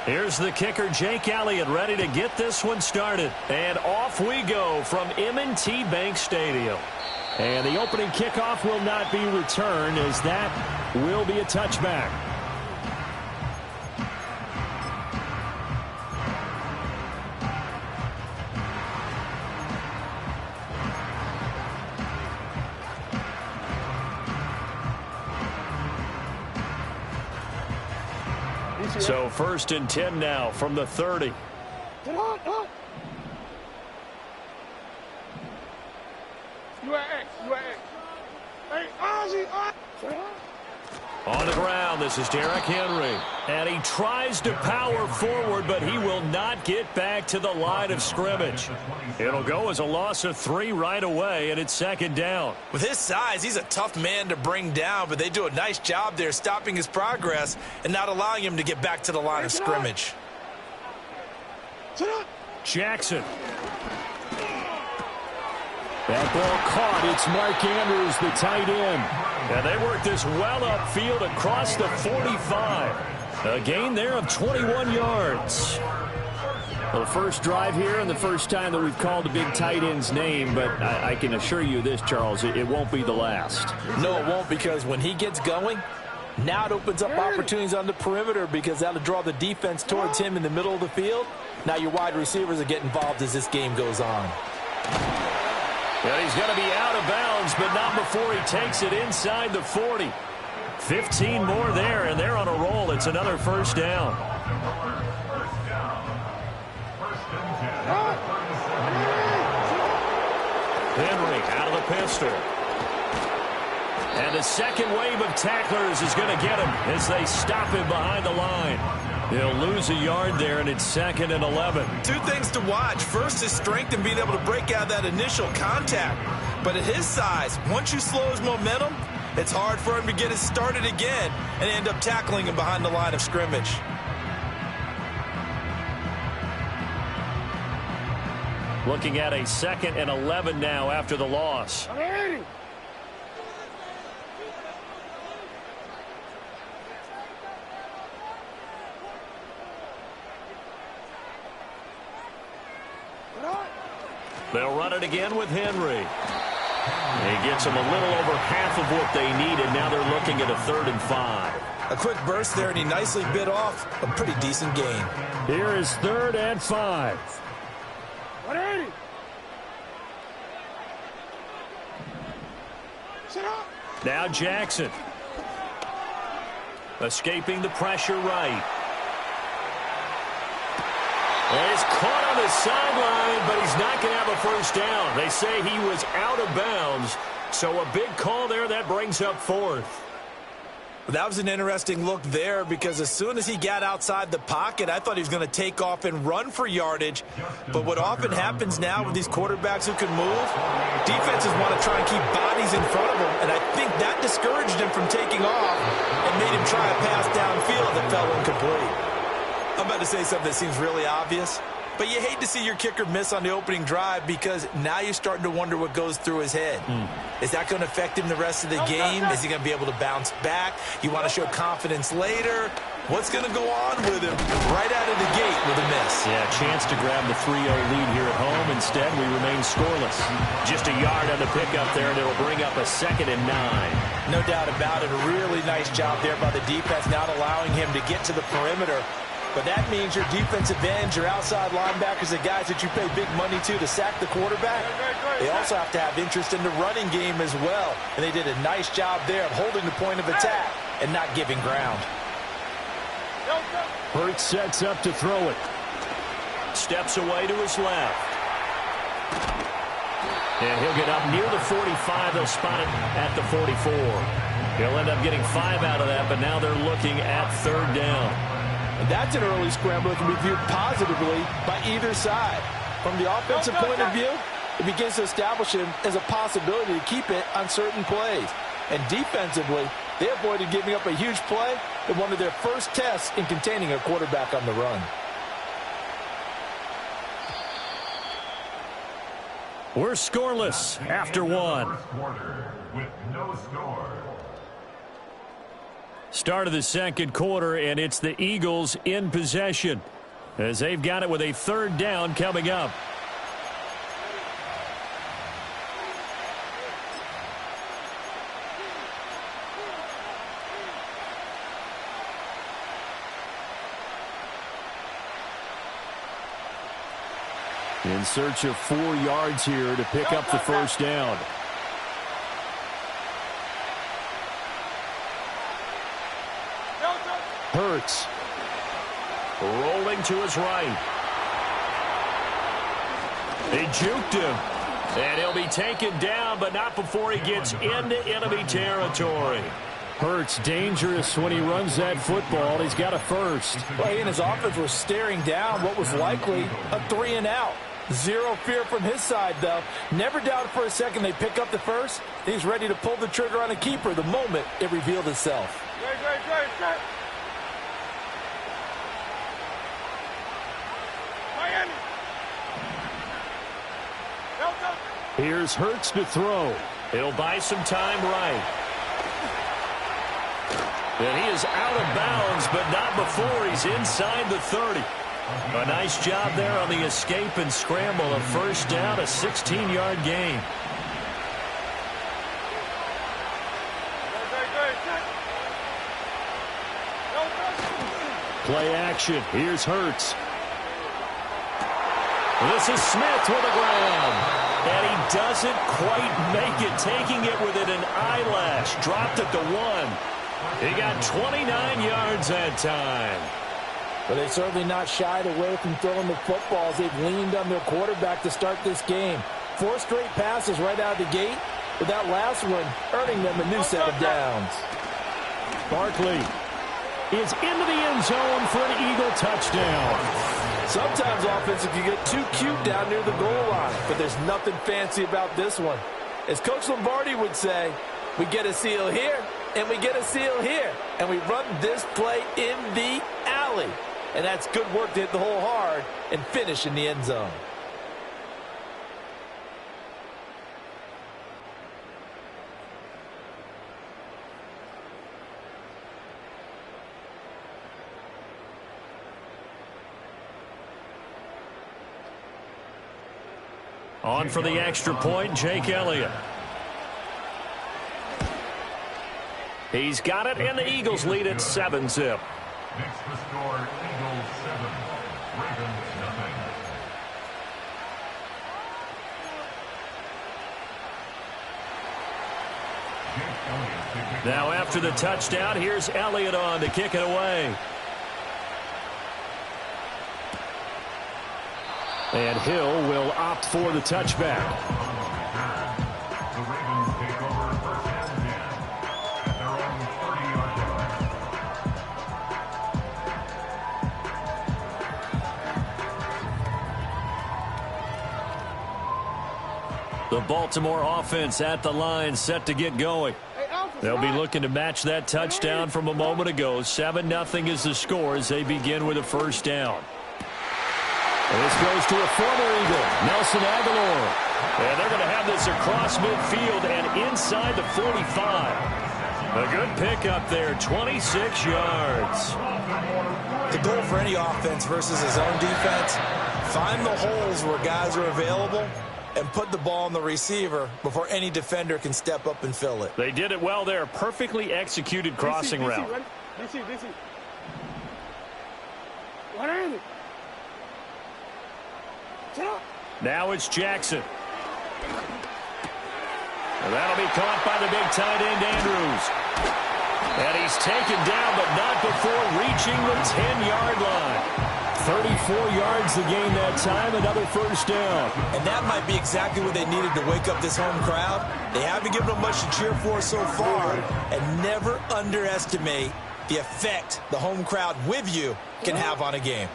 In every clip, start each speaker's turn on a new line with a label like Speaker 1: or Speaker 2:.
Speaker 1: Here's the kicker, Jake Elliott, ready to get this one started. And off we go from M&T Bank Stadium. And the opening kickoff will not be returned, as that will be a touchback. So 1st and 10 now from the 30. On the ground, this is Derrick Henry. And he tries to power forward, but he will not get back to the line of scrimmage. It'll go as a loss of 3 right away, and it's 2nd down.
Speaker 2: With his size, he's a tough man to bring down, but they do a nice job there stopping his progress and not allowing him to get back to the line of scrimmage.
Speaker 1: Jackson. That ball caught. It's Mark Andrews, the tight end. And they work this well upfield across the 45. A gain there of 21 yards. Well, the first drive here and the first time that we've called a big tight end's name, but I can assure you this, Charles, it won't be the last.
Speaker 2: No, it won't, because when he gets going, now it opens up opportunities on the perimeter, because that'll draw the defense towards him in the middle of the field. Now your wide receivers will get involved as this game goes on.
Speaker 1: And he's going to be out of bounds, but not before he takes it inside the 40. 15 more there, and they're on a roll. It's another 1st down. Henry out of the pistol. And the second wave of tacklers is going to get him as they stop him behind the line. He'll lose a yard there, and it's 2nd and 11.
Speaker 2: 2 things to watch. First, his strength and being able to break out that initial contact. But at his size, once you slow his momentum, it's hard for him to get it started again and end up tackling him behind the line of scrimmage.
Speaker 1: Looking at a 2nd and 11 now after the loss. They'll run it again with Henry. He gets them a little over half of what they needed. Now they're looking at a 3rd and 5.
Speaker 2: A quick burst there, and he nicely bit off a pretty decent gain.
Speaker 1: Here is 3rd and 5. Now Jackson. Escaping the pressure right. And he's caught on the sideline, but he's not going to have a 1st down. They say he was out of bounds, so a big call there. That brings up 4th.
Speaker 2: That was an interesting look there, because as soon as he got outside the pocket, I thought he was going to take off and run for yardage. But what often happens now with these quarterbacks who can move, defenses want to try and keep bodies in front of them, and I think that discouraged him from taking off and made him try a pass downfield that fell incomplete. I'm about to say something that seems really obvious, but you hate to see your kicker miss on the opening drive, because now you're starting to wonder what goes through his head. Is that going to affect him the rest of the game? Is he going to be able to bounce back? You want to show confidence later? What's going to go on with him right out of the gate with a miss?
Speaker 1: Yeah, chance to grab the 3-0 lead here at home. Instead, we remain scoreless. Just a yard on the pickup there, and it'll bring up a 2nd and 9.
Speaker 2: No doubt about it. A really nice job there by the defense, not allowing him to get to the perimeter. But that means your defensive ends, your outside linebackers, the guys that you pay big money to sack the quarterback, they also have to have interest in the running game as well. And they did a nice job there of holding the point of attack and not giving ground.
Speaker 1: Hurts sets up to throw it. Steps away to his left. And he'll get up near the 45. They'll spot it at the 44. He'll end up getting 5 out of that, but now they're looking at 3rd down.
Speaker 2: And that's an early scramble that can be viewed positively by either side. From the offensive point of view, it begins to establish him as a possibility to keep it on certain plays. And defensively, they avoided giving up a huge play in one of their first tests in containing a quarterback on the run.
Speaker 1: We're scoreless after one. Start of the second quarter, and it's the Eagles in possession as they've got it with a third down coming up. In search of 4 yards here to pick up the first down. Hurts. Rolling to his right. They juked him. And he'll be taken down, but not before he gets into enemy territory. Hurts dangerous when he runs that football. He's got a first.
Speaker 2: Well, he and his offense were staring down what was likely a 3 and out. Zero fear from his side, though. Never doubted for a second they pick up the first. He's ready to pull the trigger on a keeper the moment it revealed itself.
Speaker 1: Here's Hurts to throw. He'll buy some time right. And he is out of bounds, but not before he's inside the 30. A nice job there on the escape and scramble. A first down, a 16-yard gain. Play action. Here's Hurts. This is Smith with a grab. And he doesn't quite make it, taking it within an eyelash. Dropped at the 1. He got 29 yards that time.
Speaker 2: But they've certainly not shied away from throwing the footballs. They've leaned on their quarterback to start this game. 4 straight passes right out of the gate, with that last one earning them a new set of downs.
Speaker 1: Barkley is into the end zone for an Eagle touchdown.
Speaker 2: Sometimes offense can get too cute down near the goal line, but there's nothing fancy about this one. As Coach Lombardi would say, we get a seal here, and we get a seal here, and we run this play in the alley. And that's good work to hit the hole hard and finish in the end zone.
Speaker 1: On for the extra point, Jake Elliott. He's got it, and the Eagles lead at 7-zip.
Speaker 3: Next to score, Eagles 7, Ravens nothing.
Speaker 1: Now after the touchdown, here's Elliott on to kick it away. And Hill will opt for the touchback.
Speaker 3: The Ravens take over first and 10 at their own 30-yard line.
Speaker 1: The Baltimore offense at the line, set to get going. They'll be looking to match that touchdown from a moment ago. 7-0 is the score as they begin with a first down. And this goes to a former Eagle, Nelson Aguilar. And they're going to have this across midfield and inside the 45. A good pickup there, 26 yards.
Speaker 2: The goal for any offense versus his own defense, find the holes where guys are available and put the ball on the receiver before any defender can step up and fill it.
Speaker 1: They did it well there. Perfectly executed crossing route. Now it's Jackson. And that'll be caught by the big tight end, Andrews. And he's taken down, but not before reaching the 10-yard line. 34 yards to gain that time, another first down.
Speaker 2: And that might be exactly what they needed to wake up this home crowd. They haven't given them much to cheer for so far, and never underestimate the effect the home crowd with you can have on a game.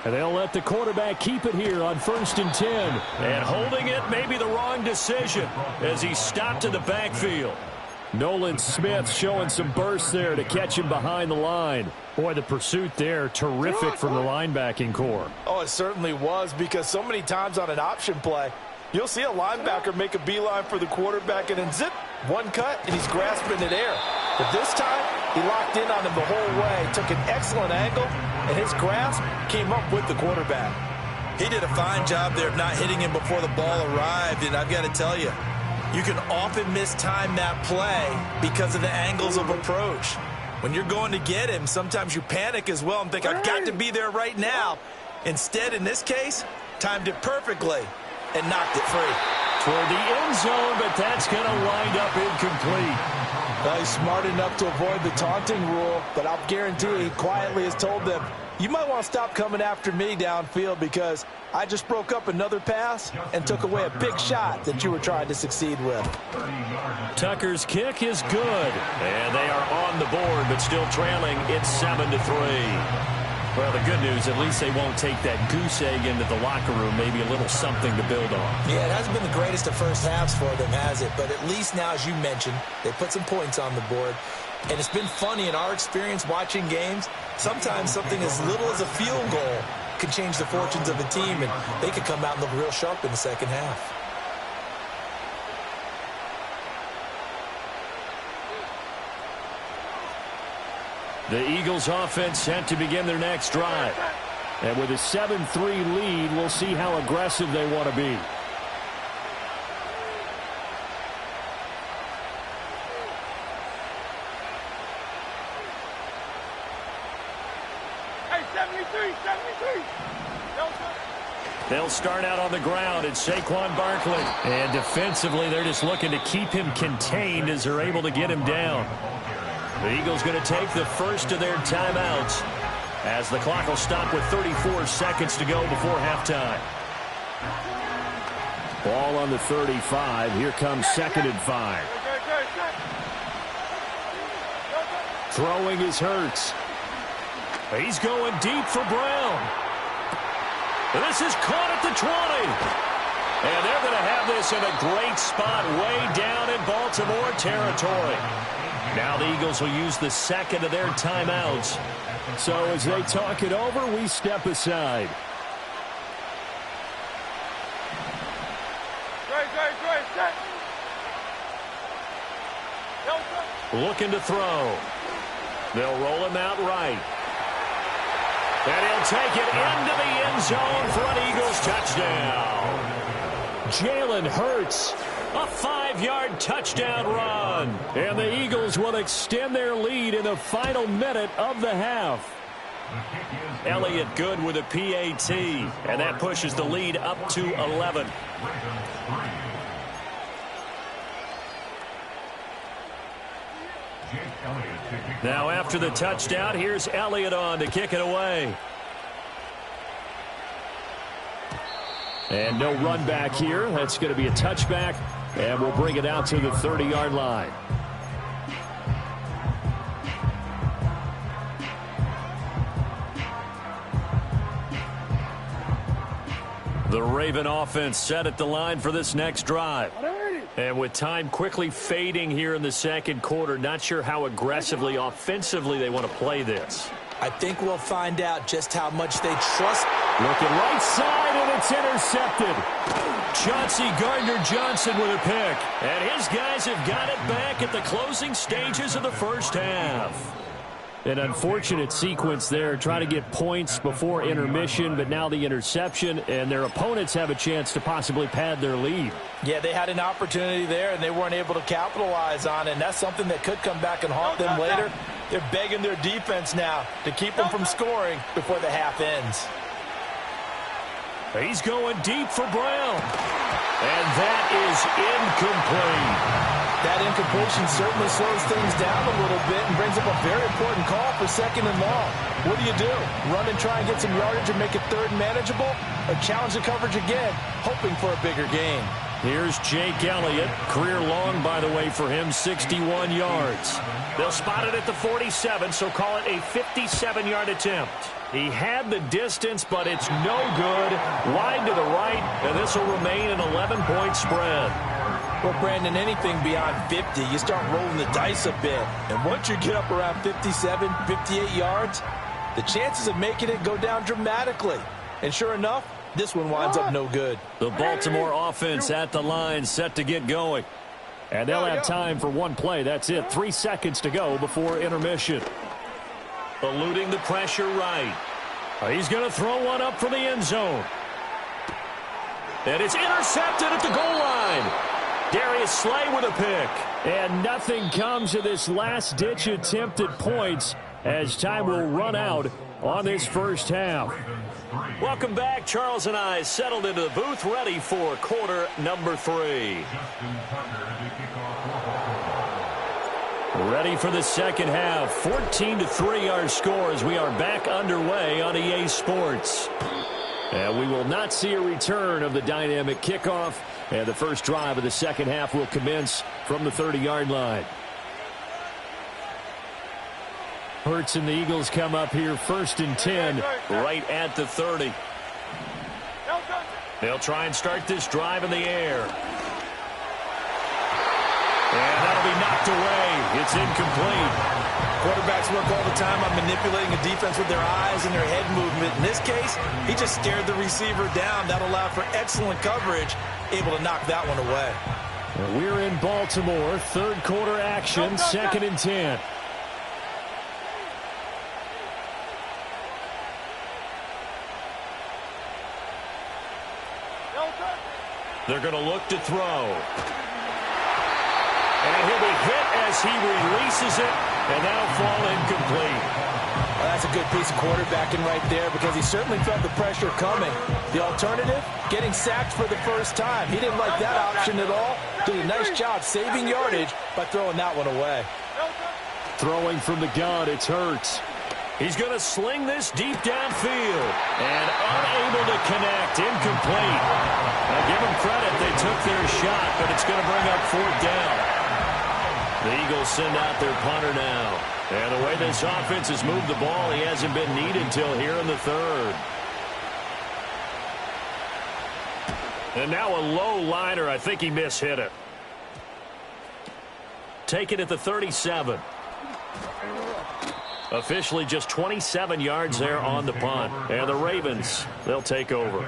Speaker 1: And they'll let the quarterback keep it here on 1st and 10. And holding it may be the wrong decision as he stopped in the backfield. Nolan Smith showing some burst there to catch him behind the line. Boy, the pursuit there, terrific from the linebacking core.
Speaker 2: Oh, it certainly was, because so many times on an option play, You'll see a linebacker make a beeline for the quarterback and then zip, one cut, and he's grasping it air. But this time, he locked in on him the whole way, took an excellent angle, and his grasp came up with the quarterback. He did a fine job there of not hitting him before the ball arrived, and I've got to tell you, you can often mistime that play because of the angles of approach. When you're going to get him, sometimes you panic as well and think, I've got to be there right now. Instead, in this case, timed it perfectly and knocked it free.
Speaker 1: Toward the end zone, but that's going to wind up incomplete.
Speaker 2: Well, he's smart enough to avoid the taunting rule, but I'll guarantee he quietly has told them, you might want to stop coming after me downfield because I just broke up another pass and took away a big shot that you were trying to succeed with.
Speaker 1: Tucker's kick is good, and they are on the board, but still trailing. It's 7-3. Well, the good news, at least they won't take that goose egg into the locker room. Maybe a little something to build on.
Speaker 2: Yeah, it hasn't been the greatest of first halves for them, has it? But at least now, as you mentioned, they put some points on the board. And it's been funny in our experience watching games. Sometimes something as little as a field goal can change the fortunes of a team, and they could come out and look real sharp in the second half.
Speaker 1: The Eagles offense set to begin their next drive. And with a 7-3 lead, we'll see how aggressive they want to be.
Speaker 4: Hey, 73.
Speaker 1: They'll start out on the ground. It's Saquon Barkley. And defensively, they're just looking to keep him contained as they're able to get him down. The Eagles going to take the first of their timeouts as the clock will stop with 34 seconds to go before halftime. Ball on the 35. Here comes 2nd and 5. Throwing is Hurts. He's going deep for Brown. This is caught at the 20. And they're going to have this in a great spot way down in Baltimore territory. Now the Eagles will use the second of their timeouts. So as they talk it over, we step aside. Looking to throw. They'll roll him out right. And he'll take it into the end zone for an Eagles touchdown. Jalen Hurts, a 5-yard touchdown run. And the Eagles will extend their lead in the final minute of the half. Elliott good with a PAT, and that pushes the lead up to 11. Now after the touchdown, here's Elliott on to kick it away. And no run back here. That's going to be a touchback, and we'll bring it out to the 30-yard line. The Raven offense set at the line for this next drive. And with time quickly fading here in the second quarter, not sure how aggressively, offensively they want to play this.
Speaker 2: I think we'll find out just how much they trust.
Speaker 1: Looking right side, and it's intercepted. Chauncey Gardner-Johnson with a pick. And his guys have got it back at the closing stages of the first half. An unfortunate sequence there, trying to get points before intermission, but now the interception, and their opponents have a chance to possibly pad their lead.
Speaker 2: Yeah, they had an opportunity there, and they weren't able to capitalize on it, and that's something that could come back and haunt them later. They're begging their defense now to keep them from scoring before the half ends.
Speaker 1: He's going deep for Brown. And that is incomplete.
Speaker 2: That incompletion certainly slows things down a little bit and brings up a very important call for 2nd and long. What do? Run and try and get some yardage and make it 3rd and manageable? Or challenge the coverage again, hoping for a bigger gain?
Speaker 1: Here's Jake Elliott. Career long, by the way, for him, 61 yards. They'll spot it at the 47, so call it a 57-yard attempt. He had the distance, but it's no good. Wide to the right, and this will remain an 11-point spread.
Speaker 2: Well, Brandon, anything beyond 50, you start rolling the dice a bit. And once you get up around 57, 58 yards, the chances of making it go down dramatically. And sure enough, This one winds up no good.
Speaker 1: The Baltimore offense at the line, set to get going. And they'll have time for one play. That's it. 3 seconds to go before intermission. Eluding the pressure right. He's going to throw one up for the end zone. And it's intercepted at the goal line. Darius Slay with a pick. And nothing comes of this last-ditch attempt at points as time will run out on this first half. Welcome back. Charles and I settled into the booth ready for quarter number 3. Ready for the second half. 14-3 our score as we are back underway on EA Sports. And we will not see a return of the dynamic kickoff. And the first drive of the second half will commence from the 30-yard line. Hurts and the Eagles come up here 1st and 10 right at the 30. They'll try and start this drive in the air. And that'll be knocked away. It's incomplete.
Speaker 2: Quarterbacks work all the time on manipulating a defense with their eyes and their head movement. In this case, he just stared the receiver down. That allowed for excellent coverage, able to knock that one away.
Speaker 1: We're in Baltimore, third quarter action, 2nd and 10. They're going to look to throw. And he'll be hit as he releases it, and that'll fall incomplete.
Speaker 2: Well, that's a good piece of quarterbacking right there because he certainly felt the pressure coming. The alternative, getting sacked for the first time. He didn't like that option at all. Did a nice job saving yardage by throwing that one away.
Speaker 1: Throwing from the gun, it's Hurts. He's going to sling this deep downfield. And unable to connect, incomplete. Now give them credit, they took their shot, but it's going to bring up 4th down. The Eagles send out their punter now. And the way this offense has moved the ball, he hasn't been needed till here in the 3rd. And now a low liner. I think he mishit it. Take it at the 37. Officially just 27 yards there on the punt. And the Ravens, they'll take over.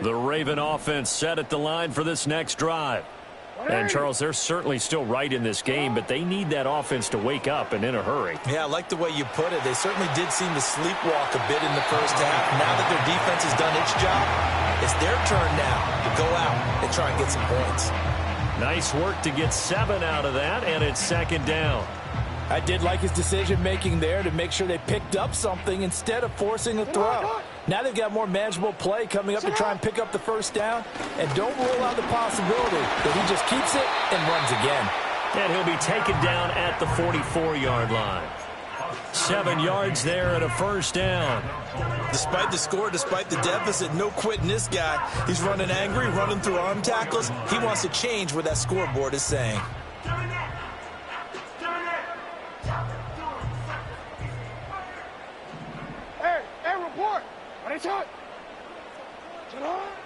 Speaker 1: The Raven offense set at the line for this next drive. And, Charles, they're certainly still right in this game, but they need that offense to wake up and in a hurry.
Speaker 2: Yeah, I like the way you put it. They certainly did seem to sleepwalk a bit in the first half. Now that their defense has done its job, it's their turn now to go out and try and get some points. Nice work to get 7 out of that, and it's 2nd down. I did like his decision-making there to make sure they picked up something instead of forcing a throw. Now they've got more manageable play coming up to try and pick up the first down. And don't rule out the possibility that he just keeps it and runs again.
Speaker 1: And he'll be taken down at the 44-yard line. 7 yards there and a first down. Despite the score, despite the deficit, no quitting this guy. He's running angry, running through arm tackles. He wants to change what that scoreboard is saying.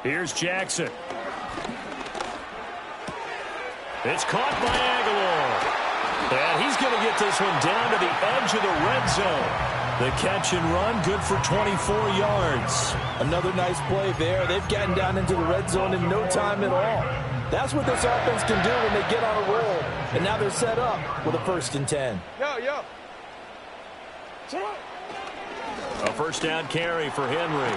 Speaker 1: Here's Jackson. It's caught by Aguilar. And he's going to get this one down to the edge of the red zone. The catch and run, good for 24 yards. Another nice play there. They've gotten down into the red zone in no time at all. That's what this offense can do when they get on a roll. And now they're set up with a 1st and 10.
Speaker 4: Yo.
Speaker 1: A first down carry for Henry.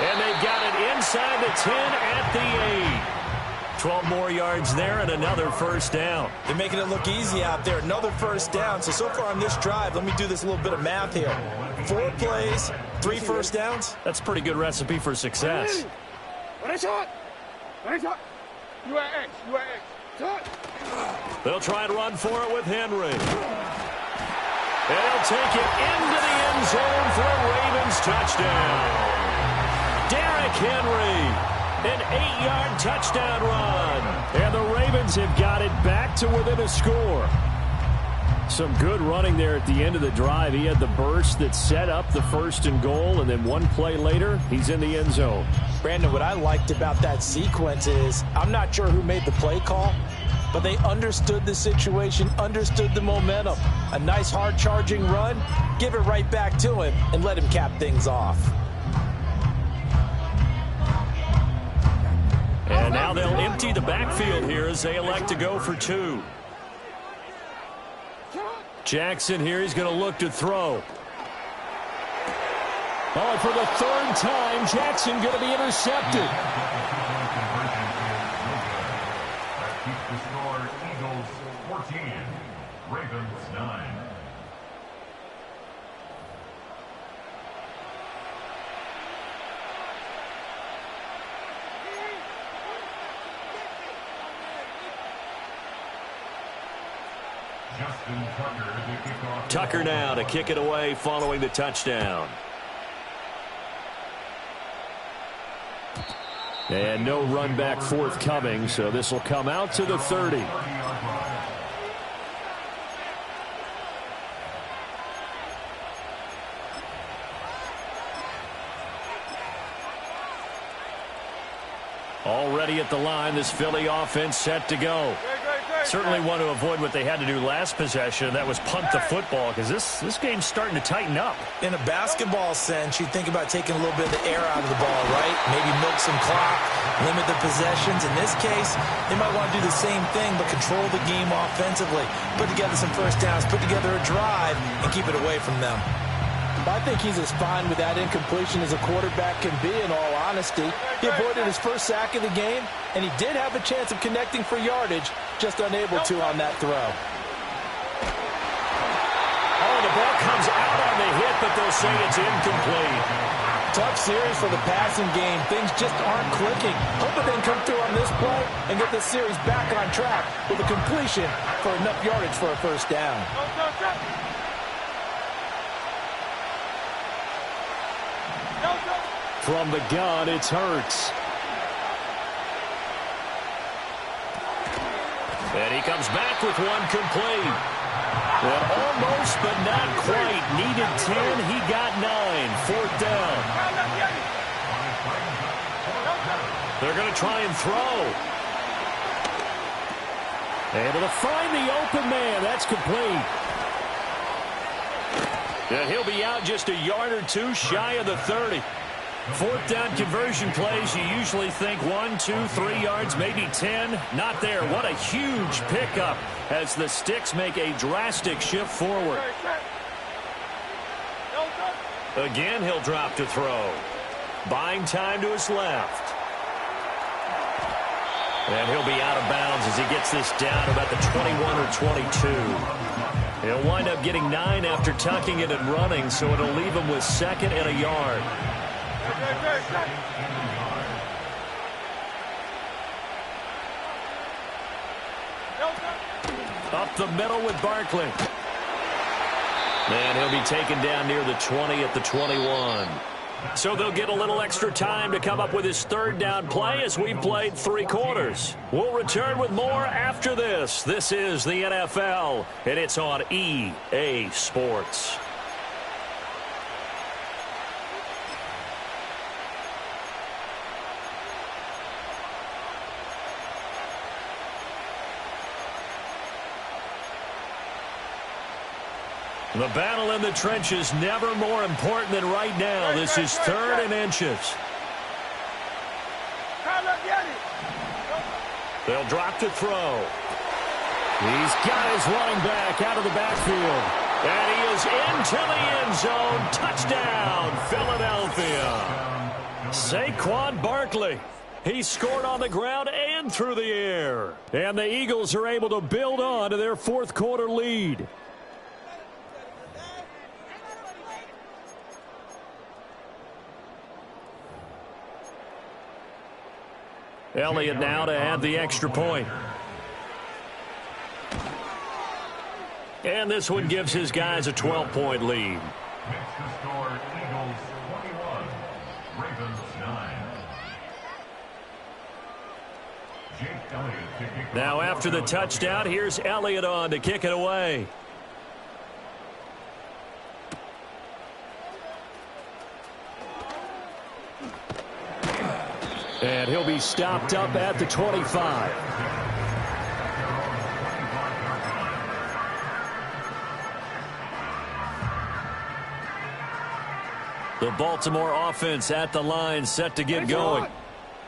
Speaker 1: And they've got it inside the 10 at the 8. 12 more yards there and another first down. They're making it look easy out there. Another first down. So far on this drive, let me do this little bit of math here. 4 plays, 3 first downs. That's a pretty good recipe for success.
Speaker 4: You are X.
Speaker 1: They'll try and run for it with Henry. And he'll take it into the end zone for a Ravens touchdown. Derrick Henry, an 8-yard touchdown run. And the Ravens have got it back to within a score. Some good running there at the end of the drive. He had the burst that set up the 1st and goal, and then one play later, he's in the end zone.
Speaker 2: Brandon, what I liked about that sequence is I'm not sure who made the play call, but they understood the situation, understood the momentum. A nice hard-charging run, give it right back to him, and let him cap things off.
Speaker 1: And now they'll empty the backfield here as they elect to go for 2. Jackson here, he's going to look to throw. Oh, for the 3rd time, Jackson going to be intercepted.
Speaker 3: That keeps the score Eagles 14, Ravens 9.
Speaker 1: Tucker now to kick it away following the touchdown. And no run back forthcoming, so this will come out to the 30. Already at the line, this Philly offense set to go. Certainly want to avoid what they had to do last possession. That was punt the football, because this game's starting to tighten up.
Speaker 2: In a basketball sense, you think about taking a little bit of the air out of the ball, right? Maybe milk some clock, limit the possessions. In this case, they might want to do the same thing, but control the game offensively. Put together some first downs, put together a drive, and keep it away from them. I think he's as fine with that incompletion as a quarterback can be, in all honesty. He avoided his first sack of the game, and he did have a chance of connecting for yardage, just unable to on that throw.
Speaker 1: Oh, the ball comes out on the hit, but they'll say it's incomplete.
Speaker 2: Tough series for the passing game. Things just aren't clicking. Hoping they can come through on this play and get the series back on track with a completion for enough yardage for a first down.
Speaker 1: From the gun, it's Hurts. And he comes back with one complete. Well, almost, but not quite. Needed 10, he got 9. 4th down. They're going to try and throw. Able to find the open man. That's complete. And he'll be out just a yard or two shy of the 30. 4th down conversion plays, you usually think 1, 2, 3 yards, maybe 10. Not there. What a huge pickup as the Sticks make a drastic shift forward. Again, he'll drop to throw. Buying time to his left. And he'll be out of bounds as he gets this down about the 21 or 22. He'll wind up getting 9 after tucking it and running, so it'll leave him with 2nd and a yard. Up the middle with Barkley. And he'll be taken down near the 20 at the 21. So they'll get a little extra time to come up with his 3rd down play as we've played 3 quarters. We'll return with more after this. This is the NFL, and it's on EA Sports. The battle in the trenches never more important than right now. This is 3rd and inches. They'll drop to throw. He's got his running back out of the backfield. And he is into the end zone. Touchdown, Philadelphia. Saquon Barkley. He scored on the ground and through the air. And the Eagles are able to build on to their 4th quarter lead. Elliott now to add the extra point. And this one gives his guys a 12-point lead.
Speaker 3: Makes the score Eagles 21, Ravens 9. Jake Elliott to kick
Speaker 1: Now after the touchdown, here's Elliott on to kick it away. And he'll be stopped up at the 25. The Baltimore offense at the line, set to get going.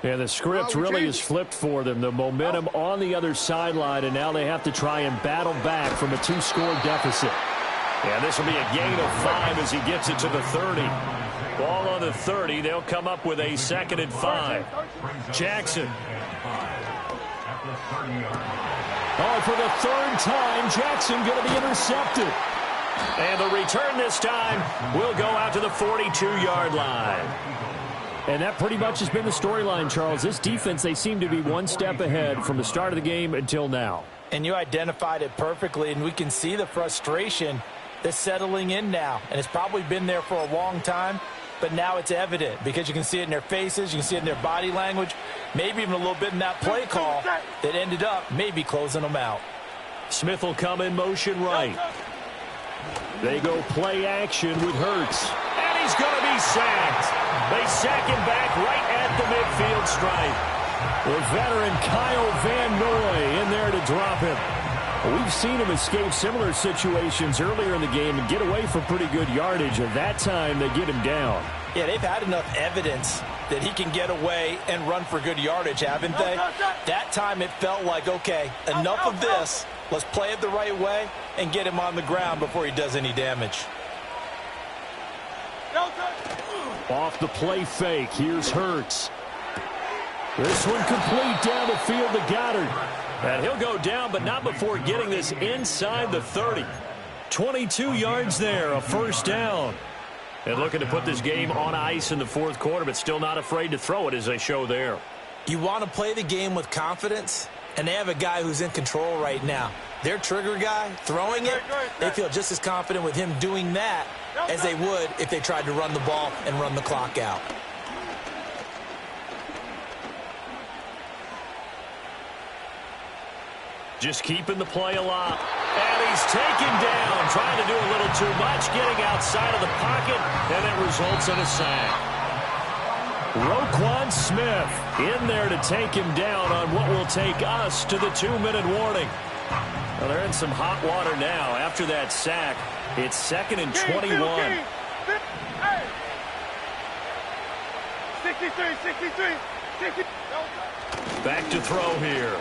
Speaker 1: And the script really is flipped for them. The momentum on the other sideline, and now they have to try and battle back from a 2-score deficit. And this will be a gain of 5 as he gets it to the 30. Ball on the 30. They'll come up with a 2nd and 5. Jackson. Oh, for the 3rd time, Jackson going to be intercepted. And the return this time will go out to the 42-yard line. And that pretty much has been the storyline, Charles. This defense, they seem to be one step ahead from the start of the game until now.
Speaker 2: And you identified it perfectly, and we can see the frustration that's settling in now. And it's probably been there for a long time, but now it's evident because you can see it in their faces, you can see it in their body language, maybe even a little bit in that play call that ended up maybe closing them out.
Speaker 1: Smith will come in motion right. They go play action with Hurts. And he's going to be sacked. They sack him back right at the midfield stripe. The veteran Kyle Van Noy in there to drop him. We've seen him escape similar situations earlier in the game and get away for pretty good yardage. And that time they get him down.
Speaker 2: Yeah, they've had enough evidence that he can get away and run for good yardage, haven't they? That time it felt like, okay, enough of this. Let's play it the right way and get him on the ground before he does any damage.
Speaker 1: Off the play fake, here's Hurts. This one complete down the field to Goddard. And he'll go down, but not before getting this inside the 30. 22 yards there, a 1st down. And looking to put this game on ice in the 4th quarter, but still not afraid to throw it as they show there.
Speaker 2: You want to play the game with confidence, and they have a guy who's in control right now. Their trigger guy, throwing it, they feel just as confident with him doing that as they would if they tried to run the ball and run the clock out.
Speaker 1: Just keeping the play alive. And he's taken down, trying to do a little too much, getting outside of the pocket, and it results in a sack. Roquan Smith in there to take him down on what will take us to the 2-minute warning. Well, they're in some hot water now. After that sack, it's 2nd and 21.
Speaker 4: 63.
Speaker 1: Back to throw here.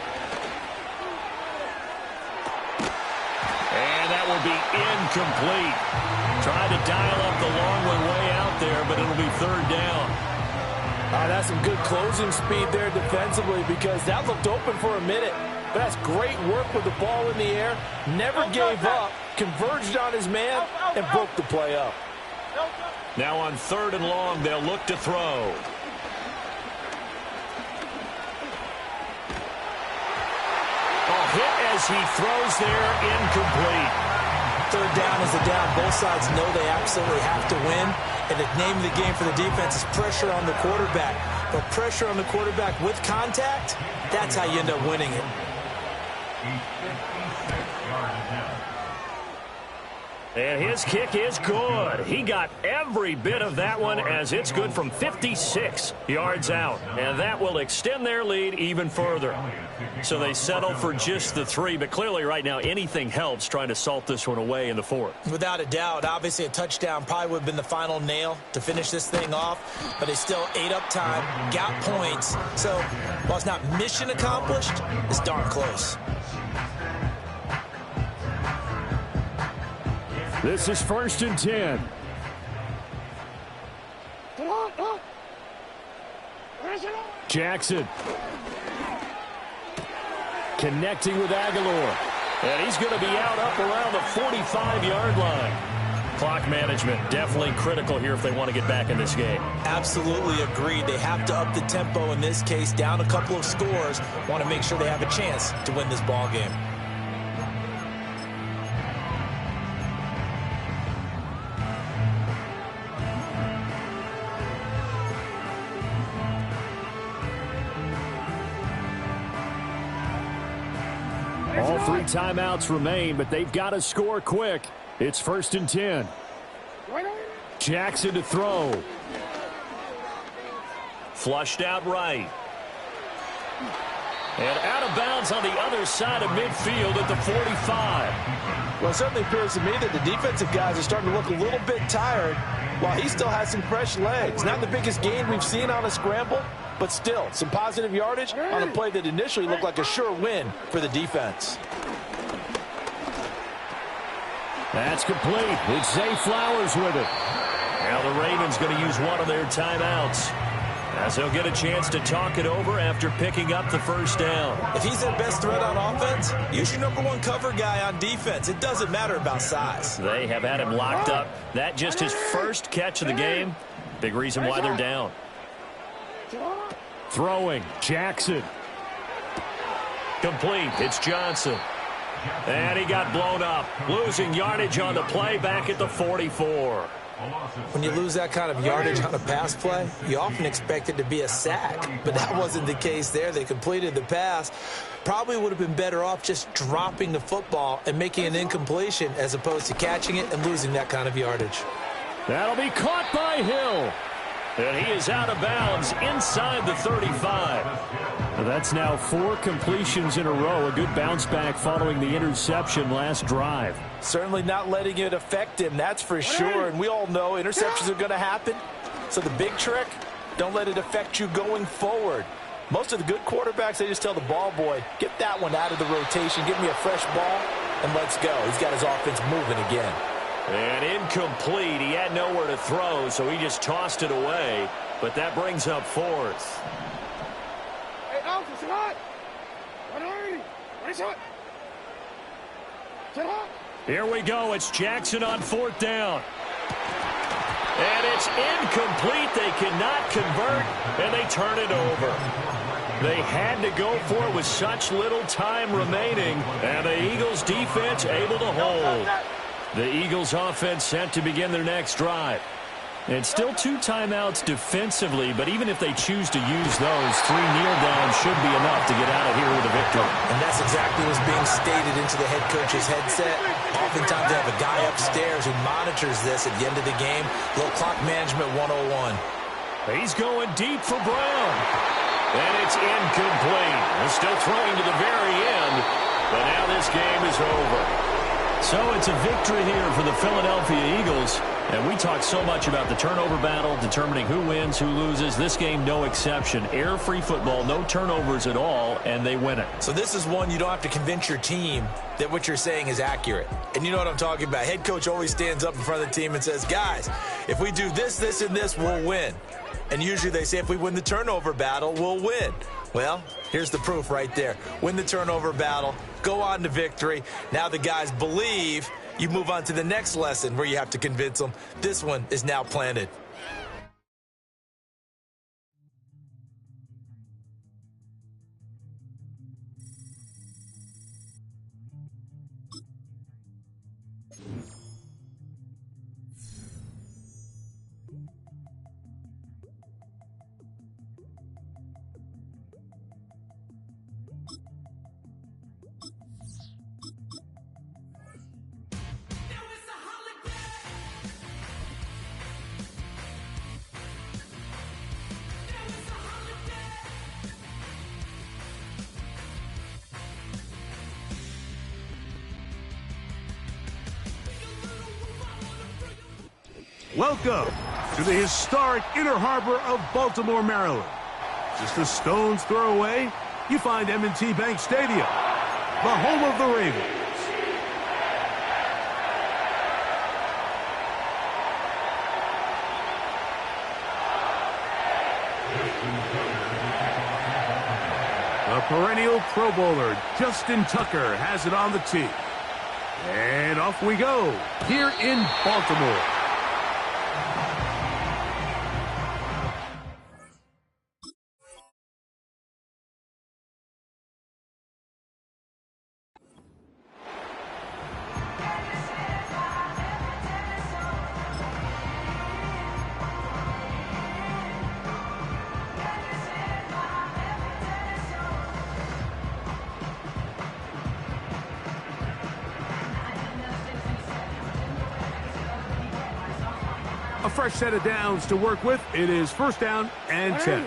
Speaker 1: And that will be incomplete. Tried to dial up the long way out there, but it'll be 3rd down.
Speaker 2: That's some good closing speed there defensively because that looked open for a minute. But that's great work with the ball in the air. Never gave up, converged on his man, and broke the play up.
Speaker 1: Now on 3rd and long, they'll look to throw. Hit as he throws there, incomplete.
Speaker 2: 3rd down is a down. Both sides know they absolutely have to win. And the name of the game for the defense is pressure on the quarterback. But pressure on the quarterback with contact, that's how you end up winning it.
Speaker 1: And his kick is good. He got every bit of that one as it's good from 56 yards out. And that will extend their lead even further. So they settle for just the 3. But clearly right now anything helps trying to salt this one away in the 4th.
Speaker 2: Without a doubt, obviously a touchdown probably would have been the final nail to finish this thing off. But they still ate up time, got points. So while it's not mission accomplished, it's darn close.
Speaker 1: This is 1st and 10. Jackson. Connecting with Aguilar. And he's going to be out up around the 45-yard line. Clock management definitely critical here if they want to get back in this game.
Speaker 2: Absolutely agreed. They have to up the tempo in this case, down a couple of scores. Want to make sure they have a chance to win this ball game.
Speaker 1: All 3 timeouts remain, but they've got to score quick. It's 1st and 10. Jackson to throw. Flushed out right. And out of bounds on the other side of midfield at the 45.
Speaker 2: Well, it certainly appears to me that the defensive guys are starting to look a little bit tired while he still has some fresh legs. Not the biggest gain we've seen on a scramble, but still some positive yardage on a play that initially looked like a sure win for the defense.
Speaker 1: That's complete. It's Zay Flowers with it. Now the Ravens going to use one of their timeouts, as they'll get a chance to talk it over after picking up the first down.
Speaker 2: If he's their best threat on offense, use your #1 cover guy on defense. It doesn't matter about size.
Speaker 1: They have had him locked up. That just his first catch of the game. Big reason why they're down. Throwing, Jackson. Complete. It's Johnson. And he got blown up. Losing yardage on the play back at the 44.
Speaker 2: When you lose that kind of yardage on a pass play, you often expect it to be a sack. But that wasn't the case there. They completed the pass. Probably would have been better off just dropping the football and making an incompletion as opposed to catching it and losing that kind of yardage.
Speaker 1: That'll be caught by Hill. And he is out of bounds inside the 35. That's now 4 completions in a row. A good bounce back following the interception last drive.
Speaker 2: Certainly not letting it affect him, that's for sure. And we all know interceptions are going to happen. So the big trick, don't let it affect you going forward. Most of the good quarterbacks, they just tell the ball boy, get that one out of the rotation, give me a fresh ball, and let's go. He's got his offense moving again.
Speaker 1: And incomplete. He had nowhere to throw, so he just tossed it away. But that brings up 4th.
Speaker 4: Hey, Alpha, sit hot. Sit hot.
Speaker 1: Here we go. It's Jackson on 4th down. And it's incomplete. They cannot convert, and they turn it over. They had to go for it with such little time remaining, and the Eagles defense able to hold. The Eagles offense set to begin their next drive. It's still 2 timeouts defensively, but even if they choose to use those, 3 kneel downs should be enough to get out of here with a victory.
Speaker 2: And that's exactly what's being stated into the head coach's headset. Oftentimes they have a guy upstairs who monitors this at the end of the game. Little clock management 101.
Speaker 1: He's going deep for Brown. And it's incomplete. He's still throwing to the very end, but now this game is over. So it's a victory here for the Philadelphia Eagles. And we talk so much about the turnover battle, determining who wins, who loses. This game, no exception. Error-free football, no turnovers at all, and they win it.
Speaker 2: So this is one you don't have to convince your team that what you're saying is accurate. And you know what I'm talking about. Head coach always stands up in front of the team and says, guys, if we do this, this, and this, we'll win. And usually they say if we win the turnover battle, we'll win. Well, here's the proof right there. Win the turnover battle, go on to victory. Now the guys believe. You move on to the next lesson where you have to convince them. This one is now planted.
Speaker 5: Welcome to the historic Inner Harbor of Baltimore, Maryland. Just a stone's throw away, you find M&T Bank Stadium, the home of the Ravens. The perennial Pro Bowler, Justin Tucker, has it on the tee. And off we go, here in Baltimore. A fresh set of downs to work with. It is 1st down and 10.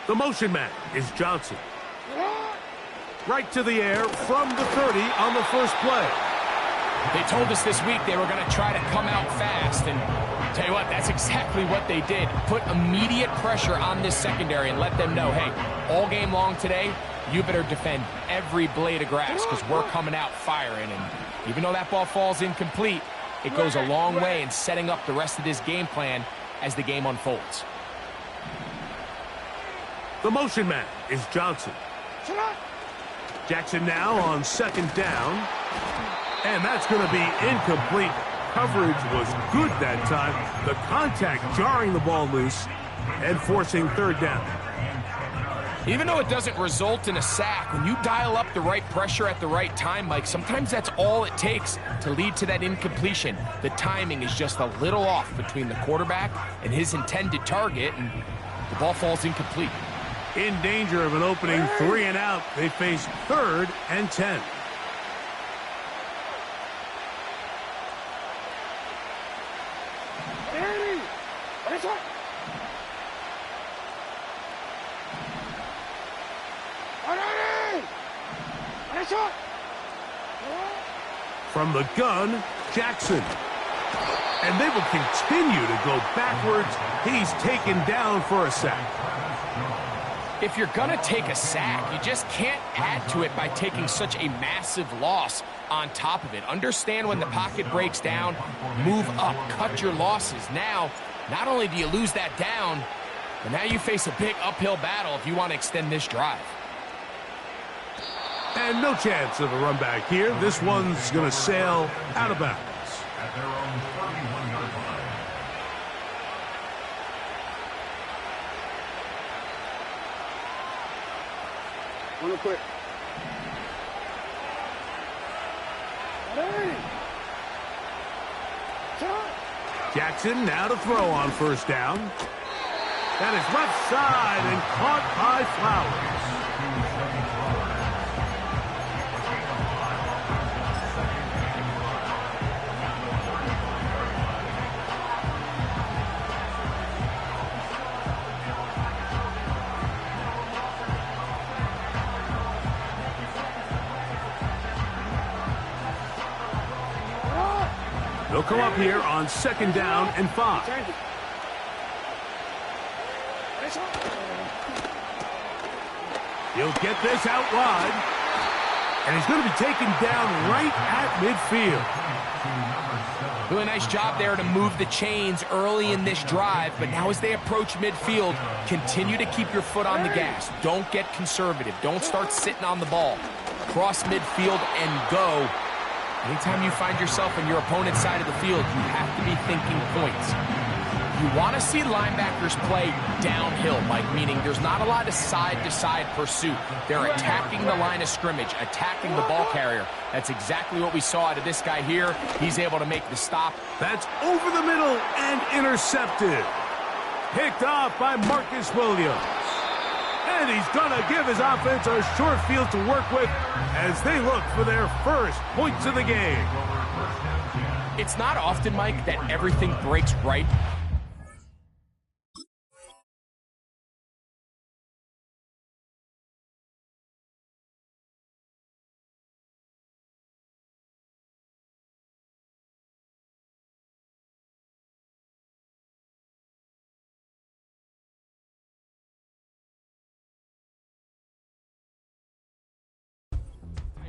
Speaker 5: The motion man is Johnson. Right to the air from the 30 on the first play.
Speaker 6: They told us this week they were going to try to come out fast, and tell you what, that's exactly what they did. Put immediate pressure on this secondary and let them know, hey, all game long today, you better defend every blade of grass because we're coming out firing. And even though that ball falls incomplete, it goes a long way in setting up the rest of this game plan as the game unfolds.
Speaker 5: The motion man is Johnson. Jackson now on second down. And that's going to be incomplete. Coverage was good that time. The contact jarring the ball loose and forcing third down.
Speaker 6: Even though it doesn't result in a sack, when you dial up the right pressure at the right time, Mike, sometimes that's all it takes to lead to that incompletion. The timing is just a little off between the quarterback and his intended target, and the ball falls incomplete.
Speaker 5: In danger of an opening 3 and out, they face 3rd and 10. From the gun, Jackson. And they will continue to go backwards. He's taken down for a sack.
Speaker 6: If you're going to take a sack, you just can't add to it by taking such a massive loss on top of it. Understand when the pocket breaks down, move up, cut your losses. Now, not only do you lose that down, but now you face a big uphill battle if you want to extend this drive.
Speaker 5: And no chance of a run back here. This one's going to sail out of bounds.
Speaker 3: At their own 31-yard line.
Speaker 4: Real quick.
Speaker 5: Jackson now to throw on first down. That is left side and caught by Flowers. They'll come up here on second down and 5. He'll get this out wide. And he's going to be taken down right at midfield.
Speaker 6: Really nice job there to move the chains early in this drive, but now as they approach midfield, continue to keep your foot on the gas. Don't get conservative. Don't start sitting on the ball. Cross midfield and go. Anytime you find yourself on your opponent's side of the field, you have to be thinking points. You want to see linebackers play downhill, Mike, meaning there's not a lot of side-to-side pursuit. They're attacking the line of scrimmage, attacking the ball carrier. That's exactly what we saw out of this guy here. He's able to make the stop.
Speaker 5: That's over the middle and intercepted. Picked off by Marcus Williams. And he's going to give his offense a short field to work with as they look for their first points of the game.
Speaker 6: It's not often, Mike, that everything breaks right.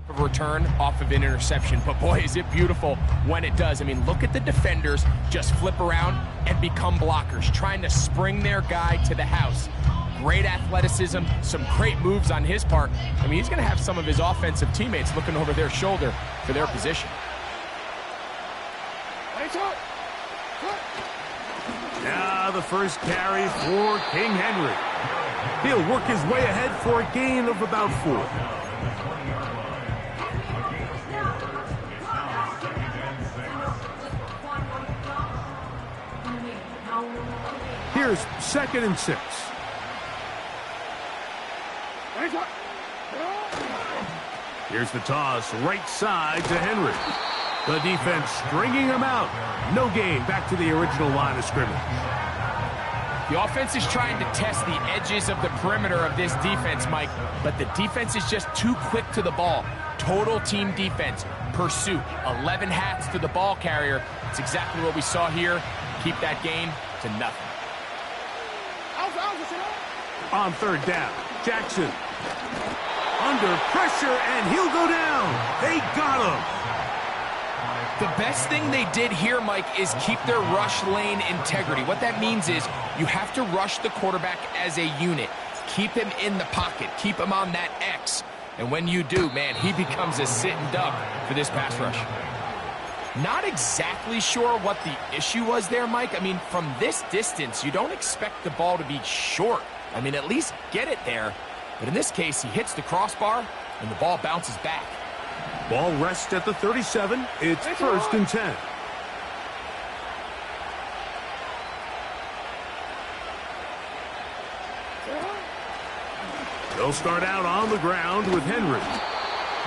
Speaker 6: Of return off of an interception, but boy, is it beautiful when it does. I mean, look at the defenders just flip around and become blockers, trying to spring their guy to the house. Great athleticism, some great moves on his part. I mean, he's going to have some of his offensive teammates looking over their shoulder for their position.
Speaker 5: Now the first carry for King Henry. He'll work his way ahead for a gain of about 4. Here's 2nd and 6. Here's the toss right side to Henry. The defense stringing him out. No gain back to the original line of scrimmage.
Speaker 6: The offense is trying to test the edges of the perimeter of this defense, Mike, but the defense is just too quick to the ball. Total team defense, pursuit, 11 hats to the ball carrier. It's exactly what we saw here. Keep that gain to nothing.
Speaker 5: On third down, Jackson. Under pressure, and he'll go down. They got him.
Speaker 6: The best thing they did here, Mike, is keep their rush lane integrity. What that means is you have to rush the quarterback as a unit. Keep him in the pocket. Keep him on that X. And when you do, man, he becomes a sitting duck for this pass rush. Not exactly sure what the issue was there, Mike. I mean, from this distance, you don't expect the ball to be short. I mean, at least get it there. But in this case, he hits the crossbar, and the ball bounces back.
Speaker 5: Ball rests at the 37. It's 1st and 10. They'll start out on the ground with Henry.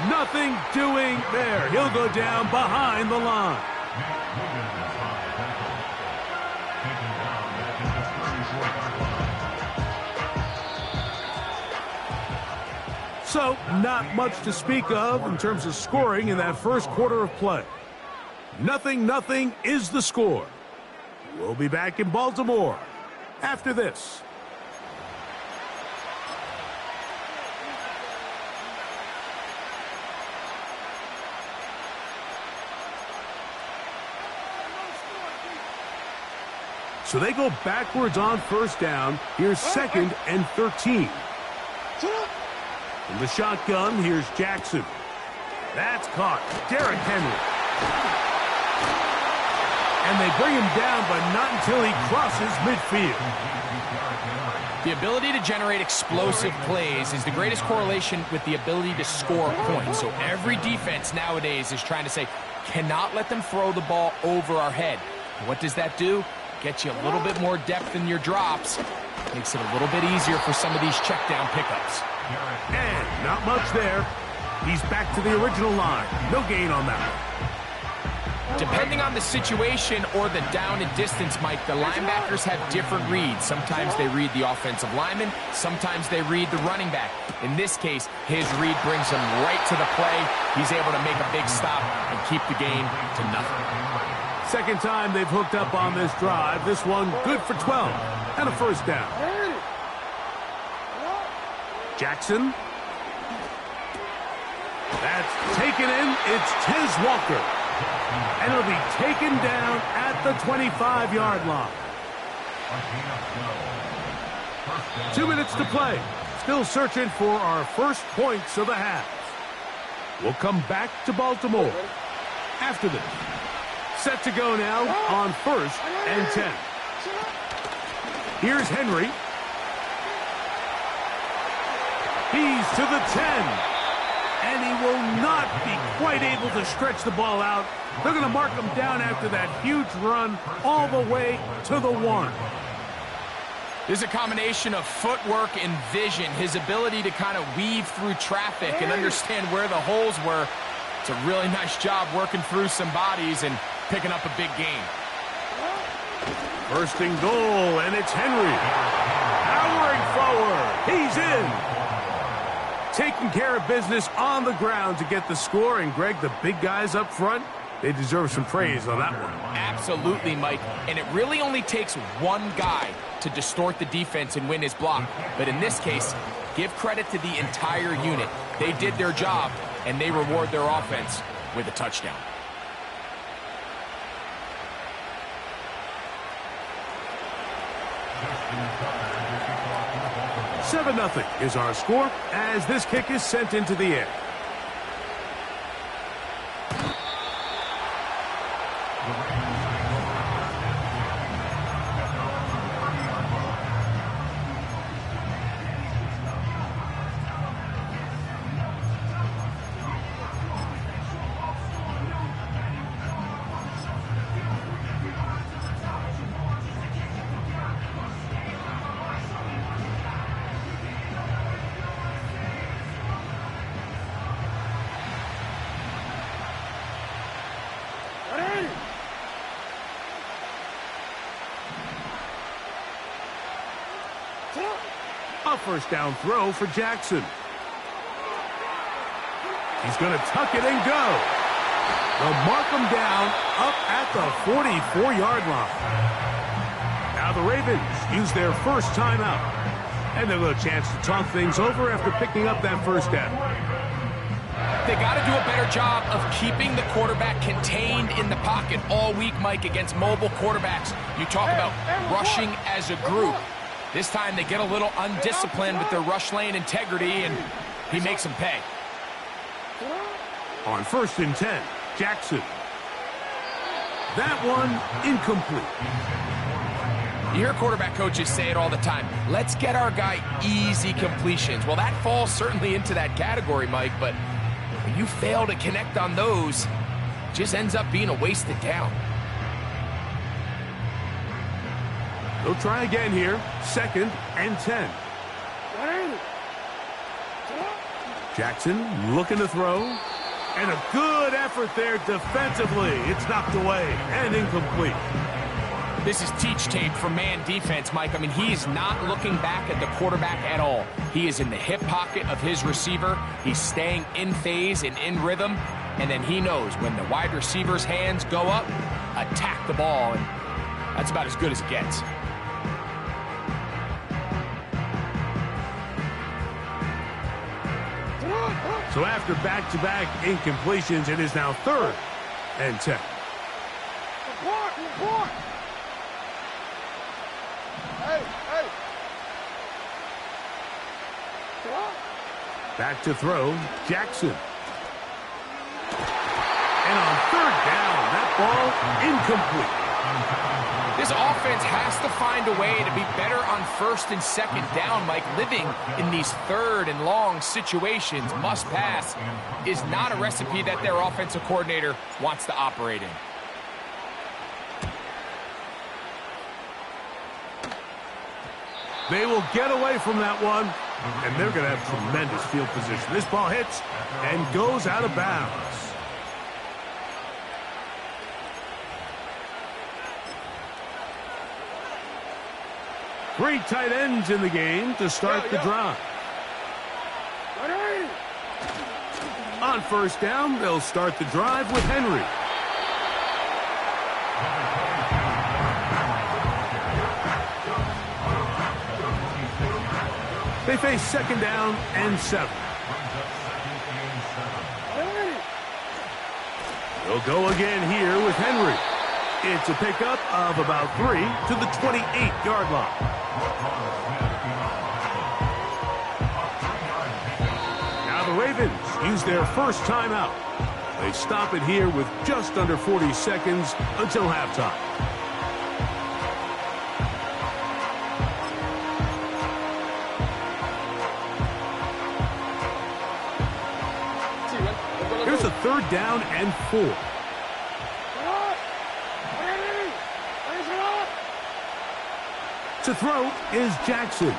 Speaker 5: Nothing doing there. He'll go down behind the line. So, not much to speak of in terms of scoring in that first quarter of play. 0-0 is the score. We'll be back in Baltimore after this. So they go backwards on first down. Here's 2nd and 13. In the shotgun, here's Jackson. That's caught. Derrick Henry. And they bring him down, but not until he crosses midfield.
Speaker 6: The ability to generate explosive plays is the greatest correlation with the ability to score points. So every defense nowadays is trying to say, cannot let them throw the ball over our head. What does that do? Gets you a little bit more depth in your drops. Makes it a little bit easier for some of these check down pickups.
Speaker 5: And not much there. He's back to the original line. No gain on that one.
Speaker 6: Depending on the situation or the down and distance, Mike, the linebackers have different reads. Sometimes they read the offensive lineman. Sometimes they read the running back. In this case, his read brings him right to the play. He's able to make a big stop and keep the gain to nothing.
Speaker 5: Second time they've hooked up on this drive. This one good for 12 and a first down. Jackson. That's taken in. It's Tez Walker. And it'll be taken down at the 25-yard line. 2 minutes to play. Still searching for our first points of the half. We'll come back to Baltimore after this. Set to go now on 1st and 10. Here's Henry. He's to the 10. And he will not be quite able to stretch the ball out. They're going to mark him down after that huge run all the way to the 1.
Speaker 6: This is a combination of footwork and vision. His ability to kind of weave through traffic and understand where the holes were. It's a really nice job working through some bodies and picking up a big gain.
Speaker 5: 1st and goal, and it's Henry. Powering forward. He's in. Taking care of business on the ground to get the score. And, Greg, the big guys up front, they deserve some praise on that one.
Speaker 6: Absolutely, Mike. And it really only takes one guy to distort the defense and win his block. But in this case, give credit to the entire unit. They did their job, and they reward their offense with a touchdown.
Speaker 5: 7-0 is our score as this kick is sent into the air. A first down throw for Jackson. He's going to tuck it and go. They'll mark him down up at the 44-yard line. Now the Ravens use their first timeout. And they'll have a chance to talk things over after picking up that first down.
Speaker 6: They got to do a better job of keeping the quarterback contained in the pocket all week, Mike, against mobile quarterbacks. You talk about rushing as a group. This time they get a little undisciplined with their rush lane integrity, and he makes them pay.
Speaker 5: On 1st and 10, Jackson. That one incomplete.
Speaker 6: You hear quarterback coaches say it all the time. Let's get our guy easy completions. Well, that falls certainly into that category, Mike, but when you fail to connect on those, it just ends up being a wasted down.
Speaker 5: They'll try again here. 2nd and 10. Jackson looking to throw. And a good effort there defensively. It's knocked away and incomplete.
Speaker 6: This is teach tape for man defense, Mike. I mean, he's not looking back at the quarterback at all. He is in the hip pocket of his receiver. He's staying in phase and in rhythm. And then he knows when the wide receiver's hands go up, attack the ball. And that's about as good as it gets.
Speaker 5: So after back-to-back incompletions, it is now 3rd and 10. Back to throw, Jackson. And on 3rd down, that ball incomplete.
Speaker 6: This offense has to find a way to be better on 1st and 2nd down, Mike. Living in these 3rd and long situations, must pass, is not a recipe that their offensive coordinator wants to operate in.
Speaker 5: They will get away from that one, and they're going to have tremendous field position. This ball hits and goes out of bounds. Three tight ends in the game to start the drive. On 1st down, they'll start the drive with Henry. They face 2nd down and 7. They'll go again here with Henry. It's a pickup of about 3 to the 28-yard line. Now the Ravens use their first timeout. They stop it here with just under 40 seconds until halftime. Here's a 3rd down and 4. To throw is Jackson.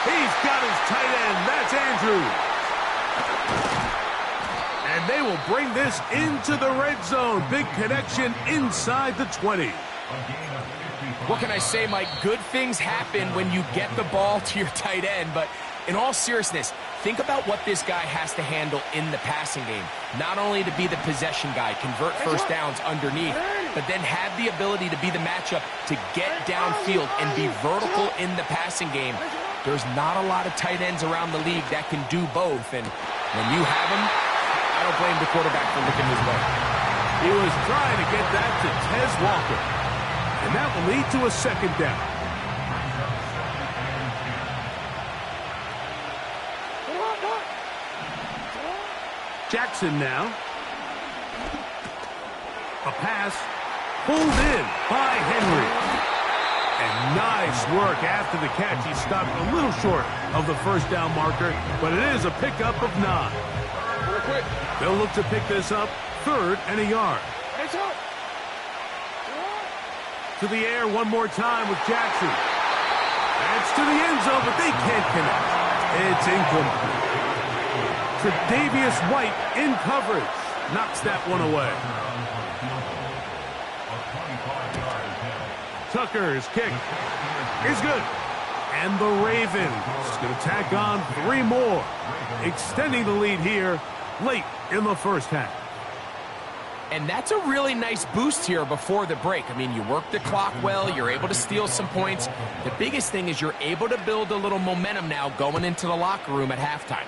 Speaker 5: He's got his tight end. That's Andrews. And they will bring this into the red zone. Big connection inside the 20.
Speaker 6: What can I say, Mike? Good things happen when you get the ball to your tight end, but in all seriousness, think about what this guy has to handle in the passing game. Not only to be the possession guy, convert 1st downs underneath, but then have the ability to be the matchup to get downfield and be vertical in the passing game. There's not a lot of tight ends around the league that can do both, and when you have them, I don't blame the quarterback for looking his way.
Speaker 5: He was trying to get that to Tez Walker, and that will lead to a 2nd down. Jackson now. A pass pulled in by Henry. And nice work after the catch. He stopped a little short of the 1st down marker, but it is a pickup of 9. They'll look to pick this up 3rd and a yard. To the air one more time with Jackson. That's to the end zone, but they can't connect. It's incomplete. Tre'Davious White in coverage. Knocks that one away. Tucker's kick. is good. And the Ravens going to tack on 3 more, extending the lead here late in the first half.
Speaker 6: And that's a really nice boost here before the break. I mean, you work the clock well, you're able to steal some points. The biggest thing is you're able to build a little momentum now going into the locker room at halftime.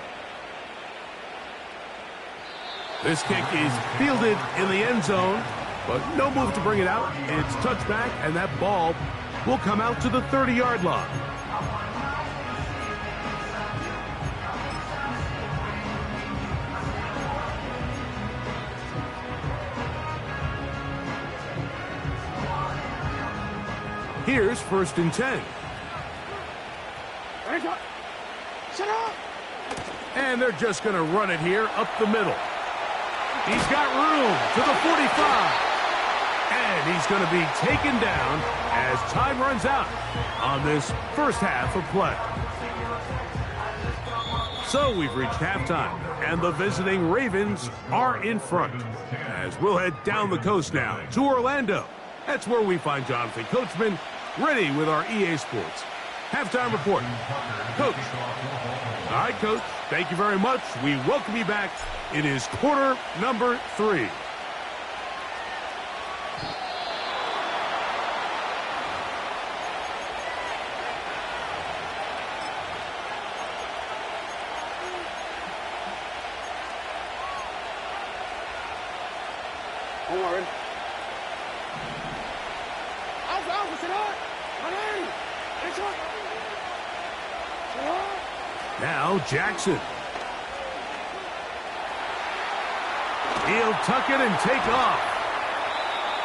Speaker 5: This kick is fielded in the end zone, but no move to bring it out. It's touchback, and that ball will come out to the 30-yard line. Here's 1st and 10. And they're just going to run it here up the middle. He's got room to the 45. And he's going to be taken down as time runs out on this first half of play. So we've reached halftime, and the visiting Ravens are in front. As we'll head down the coast now to Orlando. That's where we find Jonathan Coachman ready with our EA Sports halftime report. Coach. All right, Coach. Thank you very much. We welcome you back. It is quarter number 3. Now Jackson. He'll tuck it and take off.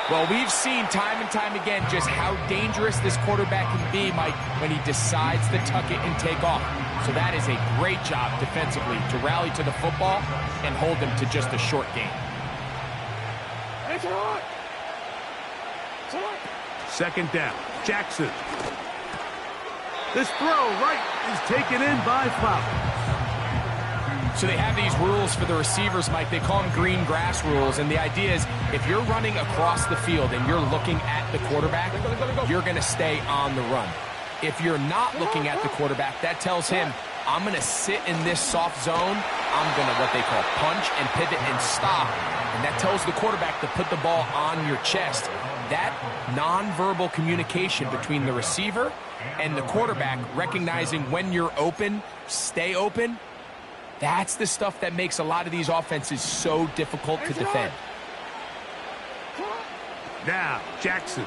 Speaker 6: Well, we've seen time and time again just how dangerous this quarterback can be, Mike, when he decides to tuck it and take off. So that is a great job defensively to rally to the football and hold them to just a short game.
Speaker 5: 2nd down. Jackson. This throw right is taken in by Flowers.
Speaker 6: So they have these rules for the receivers, Mike. They call them green grass rules. And the idea is if you're running across the field and you're looking at the quarterback, you're going to stay on the run. If you're not looking at the quarterback, that tells him, I'm going to sit in this soft zone. I'm going to what they call punch and pivot and stop. And that tells the quarterback to put the ball on your chest. That nonverbal communication between the receiver and the quarterback, recognizing when you're open, stay open, that's the stuff that makes a lot of these offenses so difficult to defend.
Speaker 5: Now, Jackson.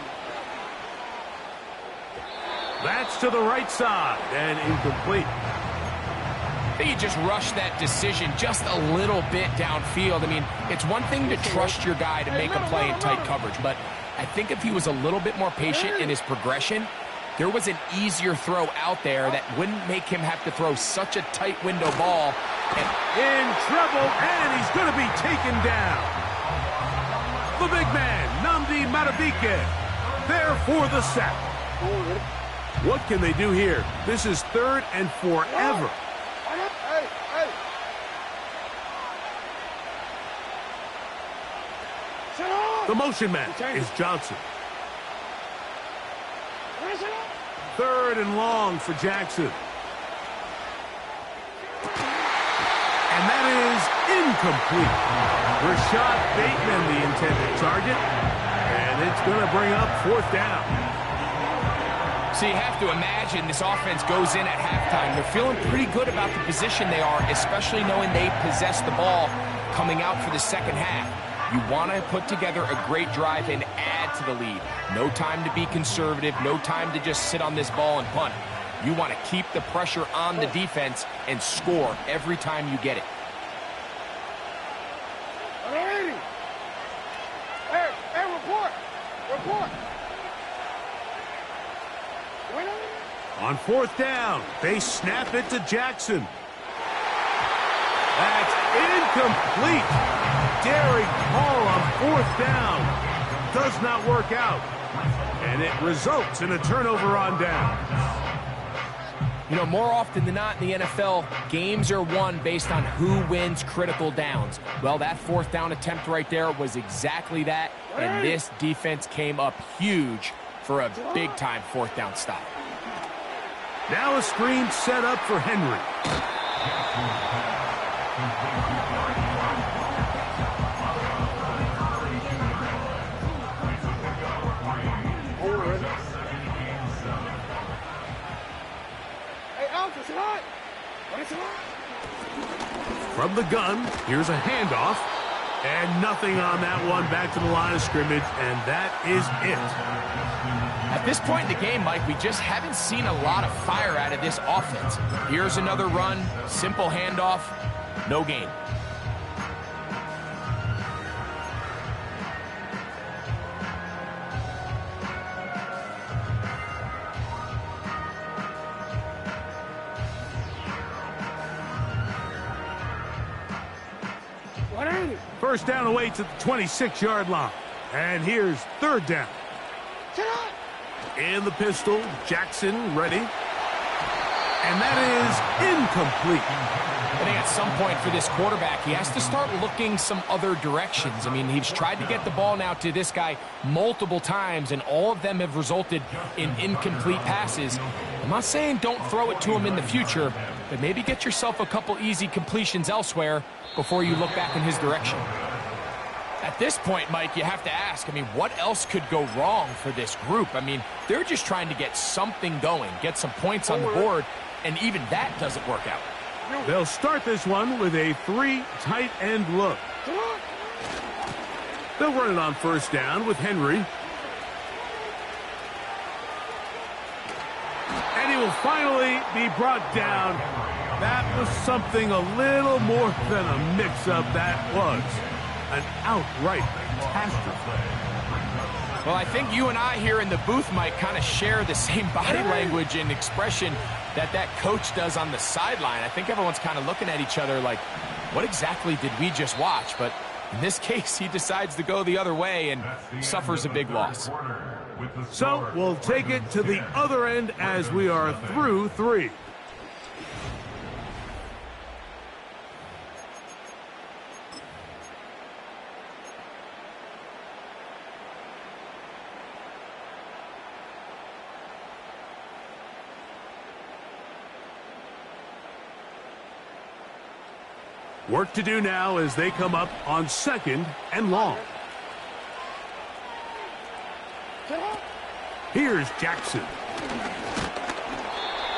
Speaker 5: That's to the right side and incomplete.
Speaker 6: I think he just rushed that decision just a little bit downfield. I mean, it's one thing to trust your guy to make a play in tight coverage, but I think if he was a little bit more patient in his progression, there was an easier throw out there that wouldn't make him have to throw such a tight window ball.
Speaker 5: And in trouble, and he's going to be taken down. The big man, Nnamdi Madubuike, there for the sack. What can they do here? This is 3rd and forever. The motion man is Johnson. 3rd and long for Jackson. And that is incomplete. Rashad Bateman, the intended target. And it's going to bring up 4th down.
Speaker 6: So you have to imagine this offense goes in at halftime. They're feeling pretty good about the position they are, especially knowing they possess the ball coming out for the second half. You want to put together a great drive and add to the lead. No time to be conservative, no time to just sit on this ball and punt. You want to keep the pressure on the defense and score every time you get it.
Speaker 4: Hey, report.
Speaker 5: On 4th down, they snap it to Jackson. That's incomplete. Daring call on 4th down. Does not work out. And it results in a turnover on down.
Speaker 6: You know, more often than not in the NFL, games are won based on who wins critical downs. Well, that 4th down attempt right there was exactly that, and this defense came up huge for a big-time 4th down stop.
Speaker 5: Now a screen set up for Henry. From the gun, here's a handoff. And nothing on that one. Back to the line of scrimmage, and that is it.
Speaker 6: At this point in the game, Mike, we just haven't seen a lot of fire out of this offense. Here's another run, simple handoff, no gain.
Speaker 5: First down away to the 26-yard line. And here's third down. In the pistol, Jackson ready. And that is incomplete.
Speaker 6: I think at some point for this quarterback, he has to start looking some other directions. I mean, he's tried to get the ball now to this guy multiple times, and all of them have resulted in incomplete passes. I'm not saying don't throw it to him in the future, but maybe get yourself a couple easy completions elsewhere before you look back in his direction. At this point, Mike, you have to ask, I mean, what else could go wrong for this group? I mean, they're just trying to get something going, get some points on the board, and even that doesn't work out.
Speaker 5: They'll start this one with a 3 tight end look. They'll run it on first down with Henry. And he will finally be brought down. That was something a little more than a mix-up. That was an outright catastrophe.
Speaker 6: Well, I think you and I here in the booth might kind of share the same body language and expression that coach does on the sideline. I think everyone's kind of looking at each other like, what exactly did we just watch? But in this case, he decides to go the other way and suffers a big loss.
Speaker 5: So we'll take it to the other end as we are through 3. Work to do now as they come up on 2nd and long. Here's Jackson.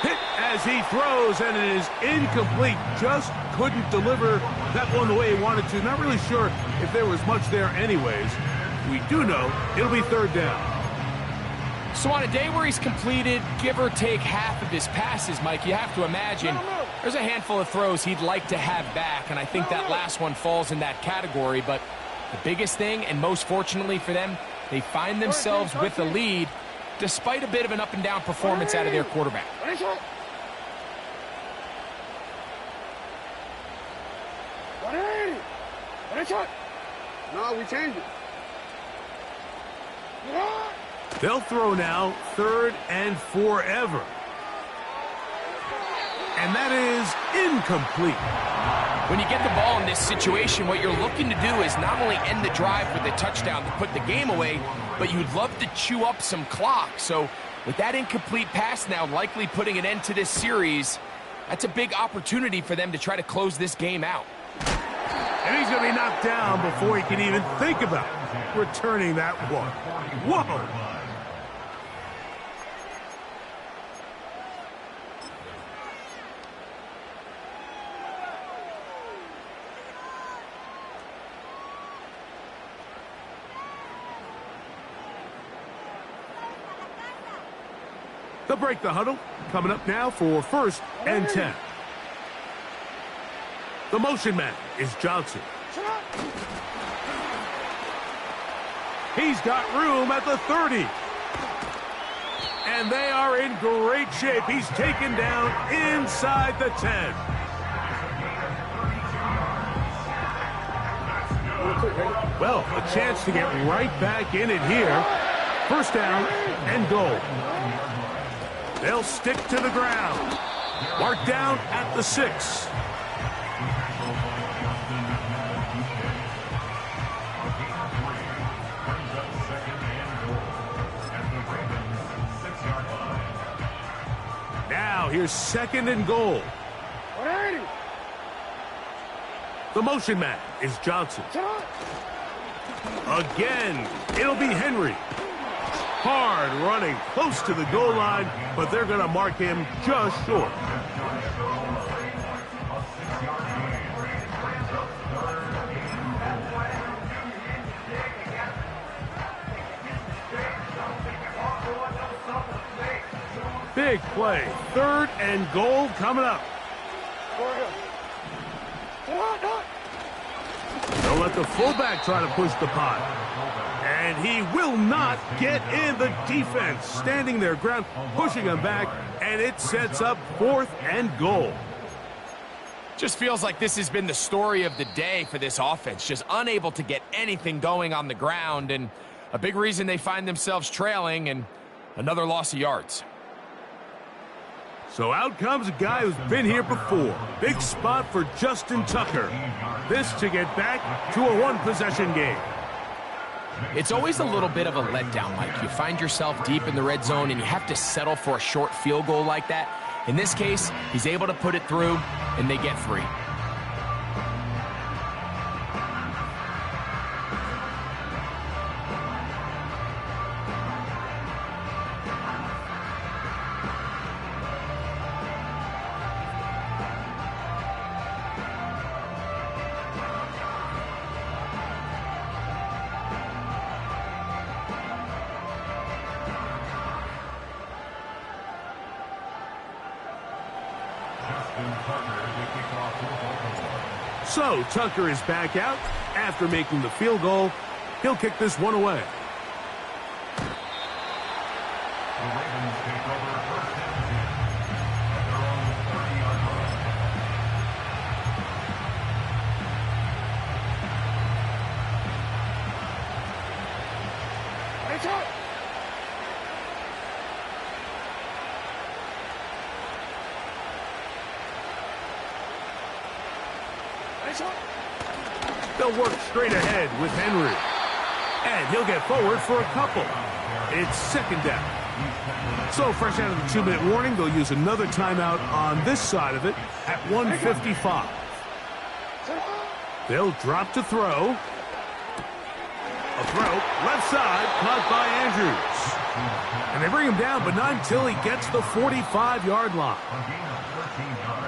Speaker 5: Hit as he throws, and it is incomplete. Just couldn't deliver that one the way he wanted to. Not really sure if there was much there anyways. We do know it'll be 3rd down.
Speaker 6: So on a day where he's completed, give or take half of his passes, Mike, you have to imagine there's a handful of throws he'd like to have back, and I think that last one falls in that category. But the biggest thing, and most fortunately for them, they find themselves with the lead despite a bit of an up-and-down performance out of their quarterback.
Speaker 4: No, we changed it.
Speaker 5: They'll throw now 3rd and forever. And that is incomplete.
Speaker 6: When you get the ball in this situation, what you're looking to do is not only end the drive with a touchdown to put the game away, but you'd love to chew up some clock. So with that incomplete pass now likely putting an end to this series, that's a big opportunity for them to try to close this game out.
Speaker 5: And he's going to be knocked down before he can even think about returning that one. Whoa! They'll break the huddle. Coming up now for 1st and 10. The motion man is Johnson. He's got room at the 30. And they are in great shape. He's taken down inside the 10. Well, a chance to get right back in it here. 1st down and goal. They'll stick to the ground. Marked down at the 6. Now Now here's 2nd and goal.
Speaker 4: 180.
Speaker 5: The motion man is Johnson. Again, it'll be Henry. Hard running close to the goal line, but they're going to mark him just short. Big play. 3rd and goal coming up. They'll let the fullback try to push the punt. And he will not get in. The defense standing their ground, pushing him back, and it sets up 4th and goal.
Speaker 6: Just feels like this has been the story of the day for this offense. Just unable to get anything going on the ground, and a big reason they find themselves trailing, and another loss of yards.
Speaker 5: So out comes a guy who's been here before. Big spot for Justin Tucker. This to get back to a one-possession game.
Speaker 6: It's always a little bit of a letdown, Mike. You find yourself deep in the red zone, and you have to settle for a short field goal like that. In this case, he's able to put it through, and they get 3.
Speaker 5: So Tucker is back out after making the field goal. He'll kick this one away.
Speaker 3: The Ravens take over 1st and 10 at their own 30-yard line.
Speaker 4: Nice shot.
Speaker 5: They'll work straight ahead with Henry. And he'll get forward for a couple. It's 2nd down. So fresh out of the 2-minute warning, they'll use another timeout on this side of it at 1:55. They'll drop to throw. A throw, left side, caught by Andrews. And they bring him down, but not until he gets the 45-yard line.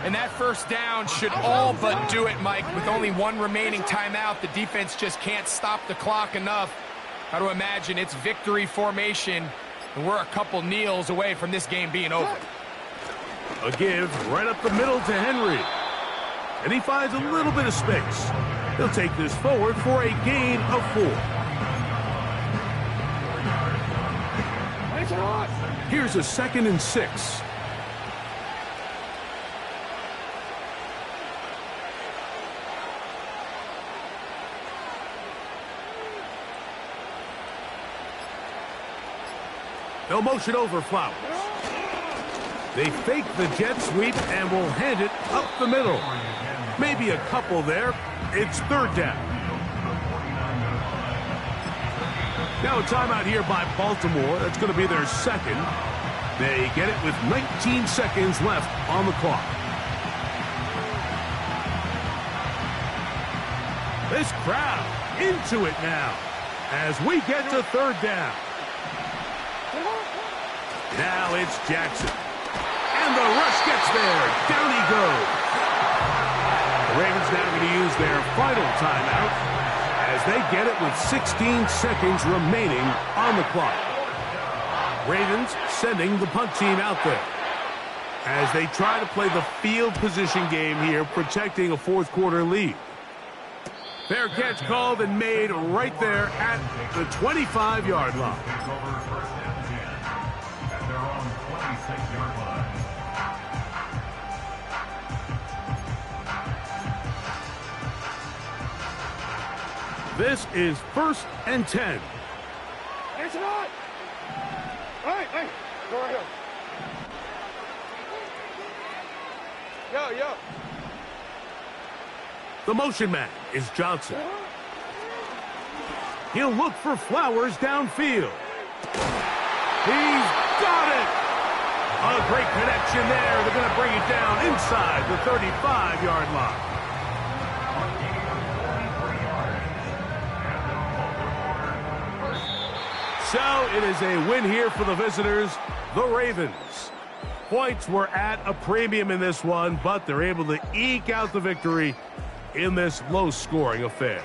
Speaker 6: And that 1st down should all but do it, Mike. With only 1 remaining timeout, the defense just can't stop the clock enough. Got to imagine it's victory formation, and we're a couple kneels away from this game being over.
Speaker 5: A give right up the middle to Henry. And he finds a little bit of space. He'll take this forward for a gain of 4. Here's a 2nd and 6. They'll motion over Flowers. They fake the jet sweep and will hand it up the middle. Maybe a couple there. It's 3rd down. Now a timeout here by Baltimore. That's going to be their 2nd. They get it with 19 seconds left on the clock. This crowd into it now as we get to 3rd down. Now it's Jackson. And the rush gets there. Down he goes. The Ravens now going to use their final timeout as they get it with 16 seconds remaining on the clock. Ravens sending the punt team out there as they try to play the field position game here, protecting a 4th quarter lead. Fair catch called and made right there at the 25-yard line.
Speaker 3: At their own 26-yard line.
Speaker 5: This is 1st and 10.
Speaker 4: It's not. Hey, go ahead. Yo.
Speaker 5: The motion man is Johnson. He'll look for Flowers downfield. He's got it! A great connection there. They're going to bring it down inside the 35-yard line. So it is a win here for the visitors, the Ravens. Points were at a premium in this one, but they're able to eke out the victory in this low-scoring affair.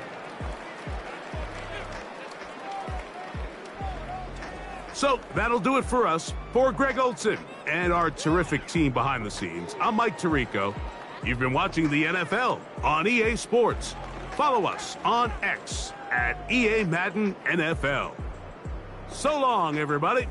Speaker 5: So that'll do it for us. For Greg Olson and our terrific team behind the scenes, I'm Mike Tirico. You've been watching the NFL on EA Sports. Follow us on X at EA Madden NFL. So long, everybody.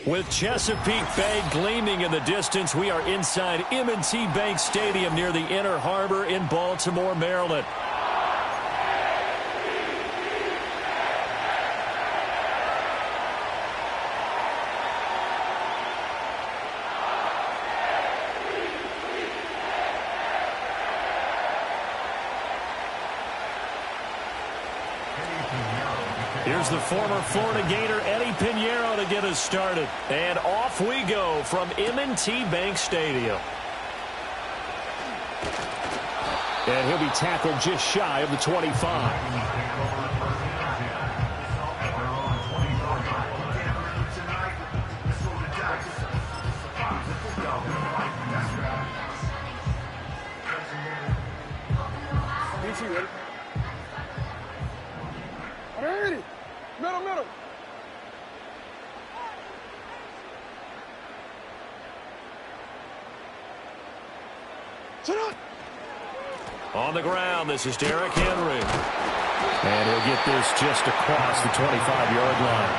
Speaker 1: With Chesapeake Bay gleaming in the distance, we are inside M&T Bank Stadium near the Inner Harbor in Baltimore, Maryland. Here's the former Florida Gator Eddie Pinheiro to get us started. And off we go from M&T Bank Stadium. And he'll be tackled just shy of the 25.
Speaker 4: Middle. Sit up.
Speaker 1: On the ground, this is Derrick Henry. And he'll get this just across the 25-yard line.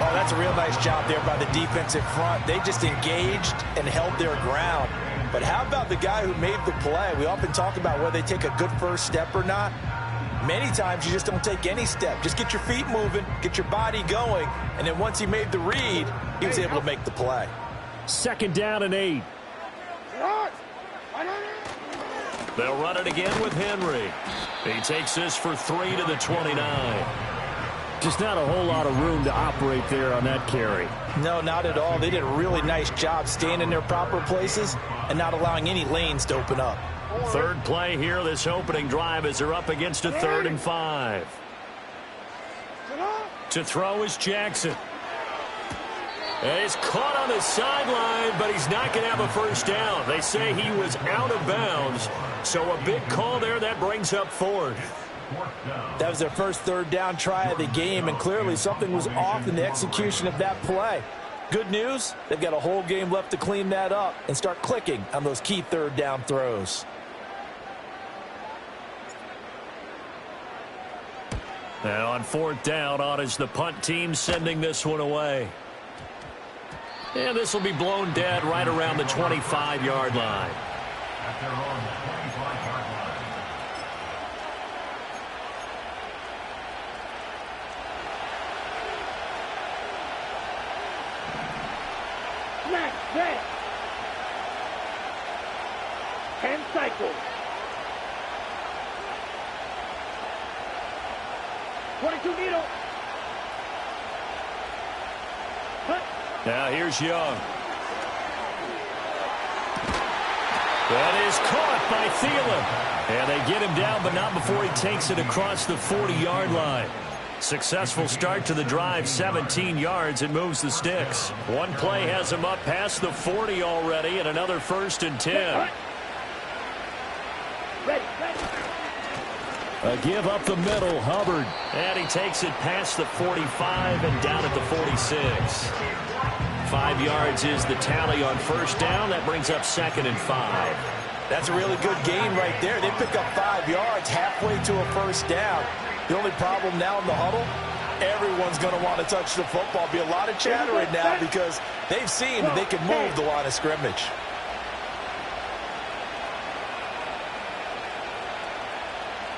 Speaker 2: Oh, that's a real nice job there by the defensive front. They just engaged and held their ground. But how about the guy who made the play? We often talk about whether they take a good first step or not. Many times you just don't take any step. Just get your feet moving, get your body going, and then once he made the read, he was able to make the play.
Speaker 1: 2nd down and 8. They'll run it again with Henry. He takes this for 3 to the 29. Just not a whole lot of room to operate there on that carry.
Speaker 2: No, not at all. They did a really nice job staying in their proper places and not allowing any lanes to open up.
Speaker 1: 3rd play here, this opening drive, as they're up against a 3rd and 5. To throw is Jackson. And he's caught on the sideline, but he's not going to have a first down. They say he was out of bounds, so a big call there. That brings up 4th.
Speaker 2: That was their first 3rd down try of the game, and clearly something was off in the execution of that play. Good news, they've got a whole game left to clean that up and start clicking on those key 3rd down throws.
Speaker 1: Now on 4th down, on is the punt team sending this one away. And this will be blown dead right around the 25-yard line.
Speaker 3: At their own 25-yard line.
Speaker 4: Snap. 10 cycles. 22 needle. Cut.
Speaker 1: Now here's Young. That is caught by Thielen. And they get him down, but not before he takes it across the 40-yard line. Successful start to the drive, 17 yards. It moves the sticks. One play has him up past the 40 already, and another 1st and 10. A give up the middle, Hubbard. And he takes it past the 45 and down at the 46. 5 yards is the tally on 1st down. That brings up 2nd and 5.
Speaker 2: That's a really good gain right there. They pick up 5 yards halfway to a 1st down. The only problem now in the huddle, everyone's going to want to touch the football. Be a lot of chattering now because they've seen that they can move the line of scrimmage.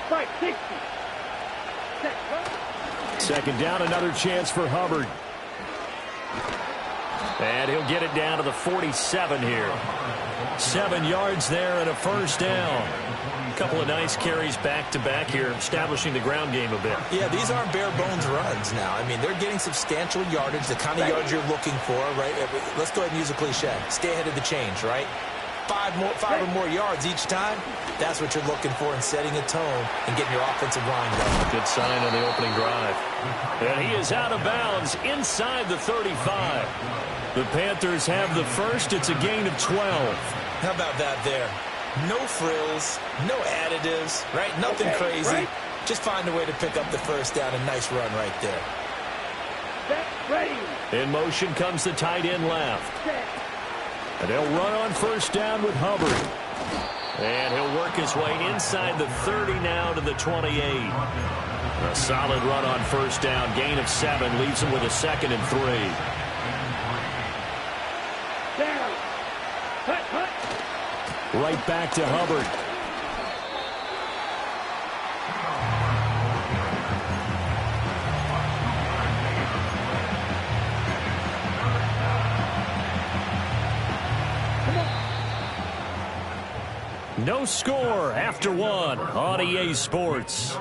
Speaker 4: Right, 60.
Speaker 1: 2nd down, another chance for Hubbard. And he'll get it down to the 47 here. 7 yards there and a 1st down. A couple of nice carries back-to-back here, establishing the ground game a bit.
Speaker 2: Yeah, these aren't bare-bones runs now. I mean, they're getting substantial yardage, the kind of yards you're looking for, right? Let's go ahead and use a cliche. Stay ahead of the change, right? 5 or more yards each time. That's what you're looking for in setting a tone and getting your offensive line going.
Speaker 1: Good sign on the opening drive. And he is out of bounds inside the 35. The Panthers have the first. It's a gain of 12.
Speaker 2: How about that there? No frills, no additives, right? Nothing crazy. Right. Just find a way to pick up the 1st down. A nice run right there.
Speaker 4: Ready.
Speaker 1: In motion comes the tight end left. And they'll run on 1st down with Hubbard. And he'll work his way inside the 30 now to the 28. A solid run on 1st down. Gain of 7 leaves him with a 2nd and 3.
Speaker 4: Down. Hut.
Speaker 1: Right back to Hubbard. No score after 1 on EA Sports.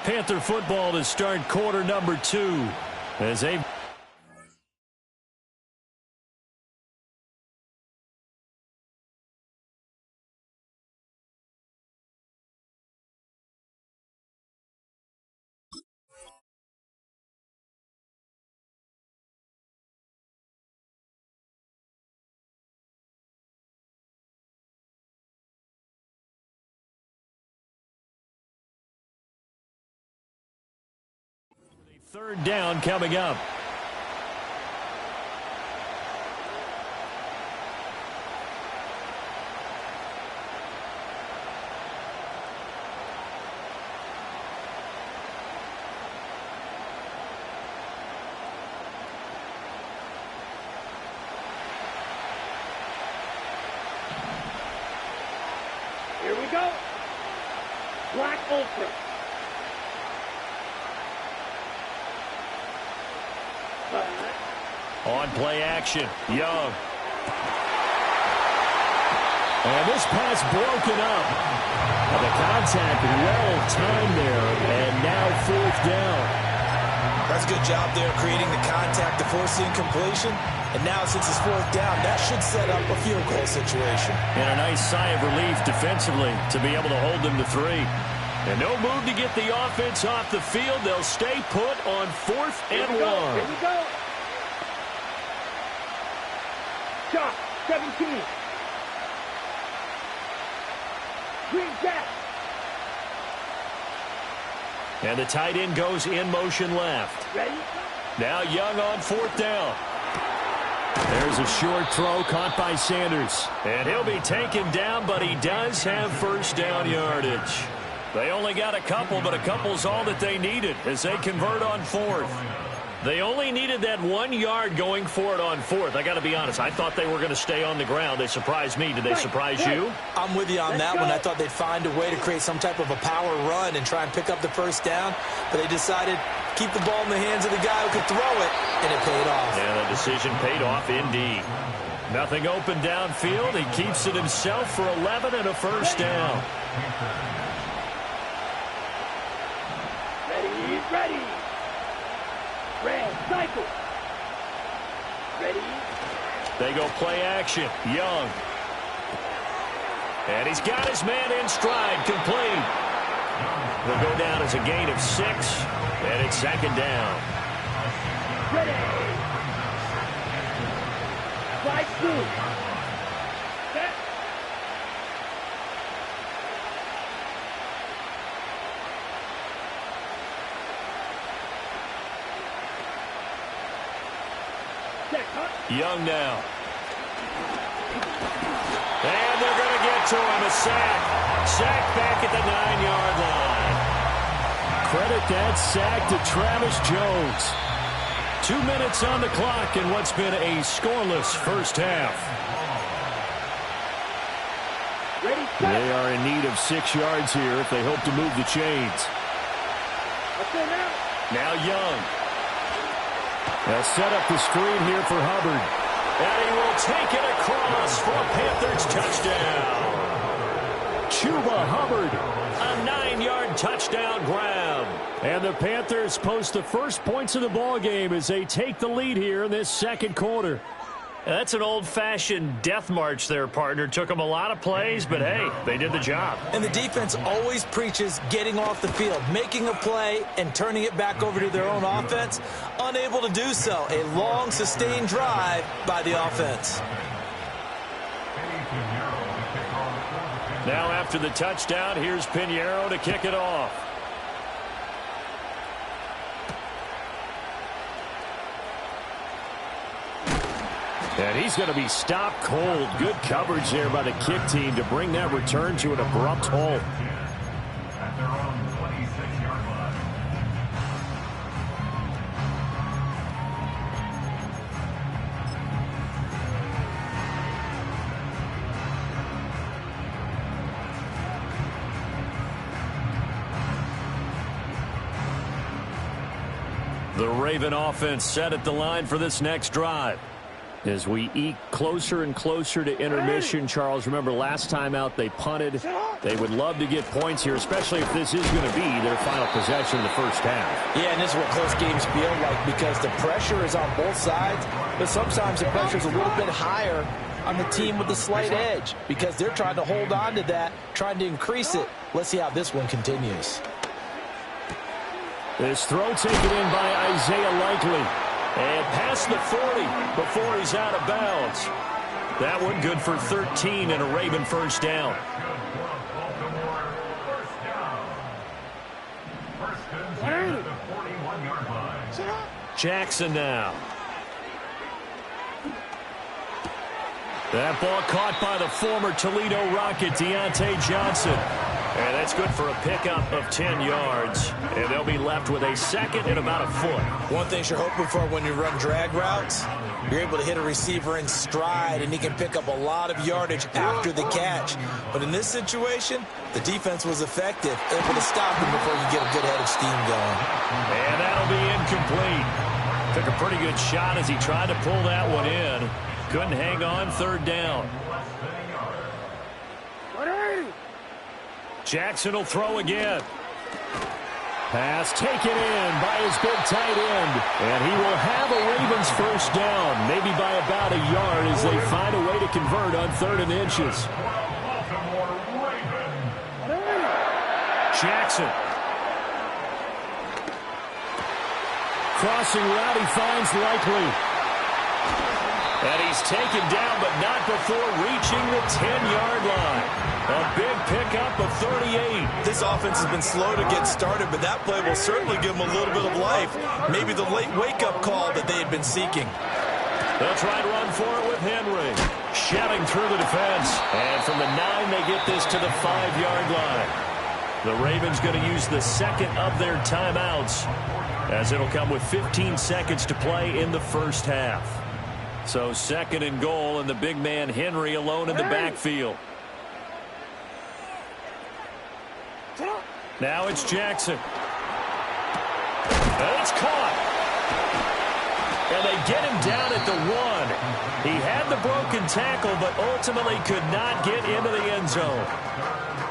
Speaker 1: Panther football to start quarter number 2 as they... Third down coming up.
Speaker 4: Here we go. Black Ultra.
Speaker 1: On play action, Young. And this pass broken up. And the contact well timed there, and now 4th down.
Speaker 2: That's a good job there creating the contact to force the incompletion. And now since it's 4th down, that should set up a field goal situation.
Speaker 1: And a nice sigh of relief defensively to be able to hold them to 3. And no move to get the offense off the field. They'll stay put on 4th and 1.
Speaker 4: Here we go. Shot, 17. Green jack.
Speaker 1: And the tight end goes in motion left.
Speaker 4: Ready?
Speaker 1: Now Young on 4th down. There's a short throw caught by Sanders. And he'll be taken down, but he does have 1st down yardage. They only got a couple, but a couple's all that they needed as they convert on 4th. They only needed that 1 yard going for it on 4th. I got to be honest, I thought they were going to stay on the ground. They surprised me. Did they surprise you?
Speaker 2: I'm with you on that one. I thought they'd find a way to create some type of a power run and try and pick up the 1st down, but they decided to keep the ball in the hands of the guy who could throw it, and it paid off.
Speaker 1: Yeah, the decision paid off indeed. Nothing open downfield. He keeps it himself for 11 and a 1st down.
Speaker 4: Ready. Red cycle. Ready.
Speaker 1: They go play action. Young. And he's got his man in stride, complete. They'll go down as a gain of 6, and it's second down.
Speaker 4: Ready. Slide through. Set. Set, huh?
Speaker 1: Young now. And they're going to get to him. A sack. Sack back at the 9-yard line. Credit that sack to Travis Jones. 2 minutes on the clock in what's been a scoreless first half.
Speaker 4: Ready, set.
Speaker 1: They are in need of 6 yards here if they hope to move the chains.
Speaker 4: Let's go now.
Speaker 1: Now Young. They'll set up the screen here for Hubbard. And he will take it across for a Panthers touchdown. Chuba Hubbard, a 9-yard touchdown grab. And the Panthers post the first points of the ball game as they take the lead here in this second quarter.
Speaker 7: That's an old-fashioned death march there, partner. Took them a lot of plays, but hey, they did the job.
Speaker 2: And the defense always preaches getting off the field, making a play, and turning it back over to their own offense. Unable to do so. A long, sustained drive by the offense.
Speaker 1: Now after the touchdown, here's Pinheiro to kick it off. And he's going to be stopped cold. Good coverage there by the kick team to bring that return to an abrupt halt.
Speaker 3: At their own 26-yard line.
Speaker 1: The Raven offense set at the line for this next drive. As we eke closer and closer to intermission, Charles, remember last time out they punted. They would love to get points here, especially if this is going to be their final possession in the first half.
Speaker 2: Yeah, and this is what close games feel like because the pressure is on both sides, but sometimes the pressure is a little bit higher on the team with the slight edge because they're trying to hold on to that, trying to increase it. Let's see how this one continues.
Speaker 1: This throw taken in by Isaiah Likely. And past the 40 before he's out of bounds. That one good for 13 and a Raven first down. Jackson now. That ball caught by the former Toledo Rocket, Deontay Johnson. And that's good for a pickup of 10 yards. And they'll be left with a second and about a foot.
Speaker 2: One thing you're hoping for when you run drag routes, you're able to hit a receiver in stride, and he can pick up a lot of yardage after the catch. But in this situation, the defense was effective, able to stop him before you get a good head of steam going.
Speaker 1: And that'll be incomplete. Took a pretty good shot as he tried to pull that one in. Couldn't hang on, third down. Jackson will throw again. Pass taken in by his big tight end. And he will have a Ravens first down, maybe by about a yard as they find a way to convert on 3rd and inches. Jackson. Crossing route, he finds Likely. And he's taken down, but not before reaching the 10-yard line. A big pickup of 38.
Speaker 2: This offense has been slow to get started, but that play will certainly give them a little bit of life. Maybe the late wake-up call that they had been seeking.
Speaker 1: They'll try to run for it with Henry. Shoving through the defense. And from the 9, they get this to the 5-yard line. The Ravens going to use the second of their timeouts, as it'll come with 15 seconds to play in the first half. So 2nd and goal, and the big man Henry alone in the backfield. Now it's Jackson. And it's caught. And they get him down at the 1. He had the broken tackle, but ultimately could not get into the end zone.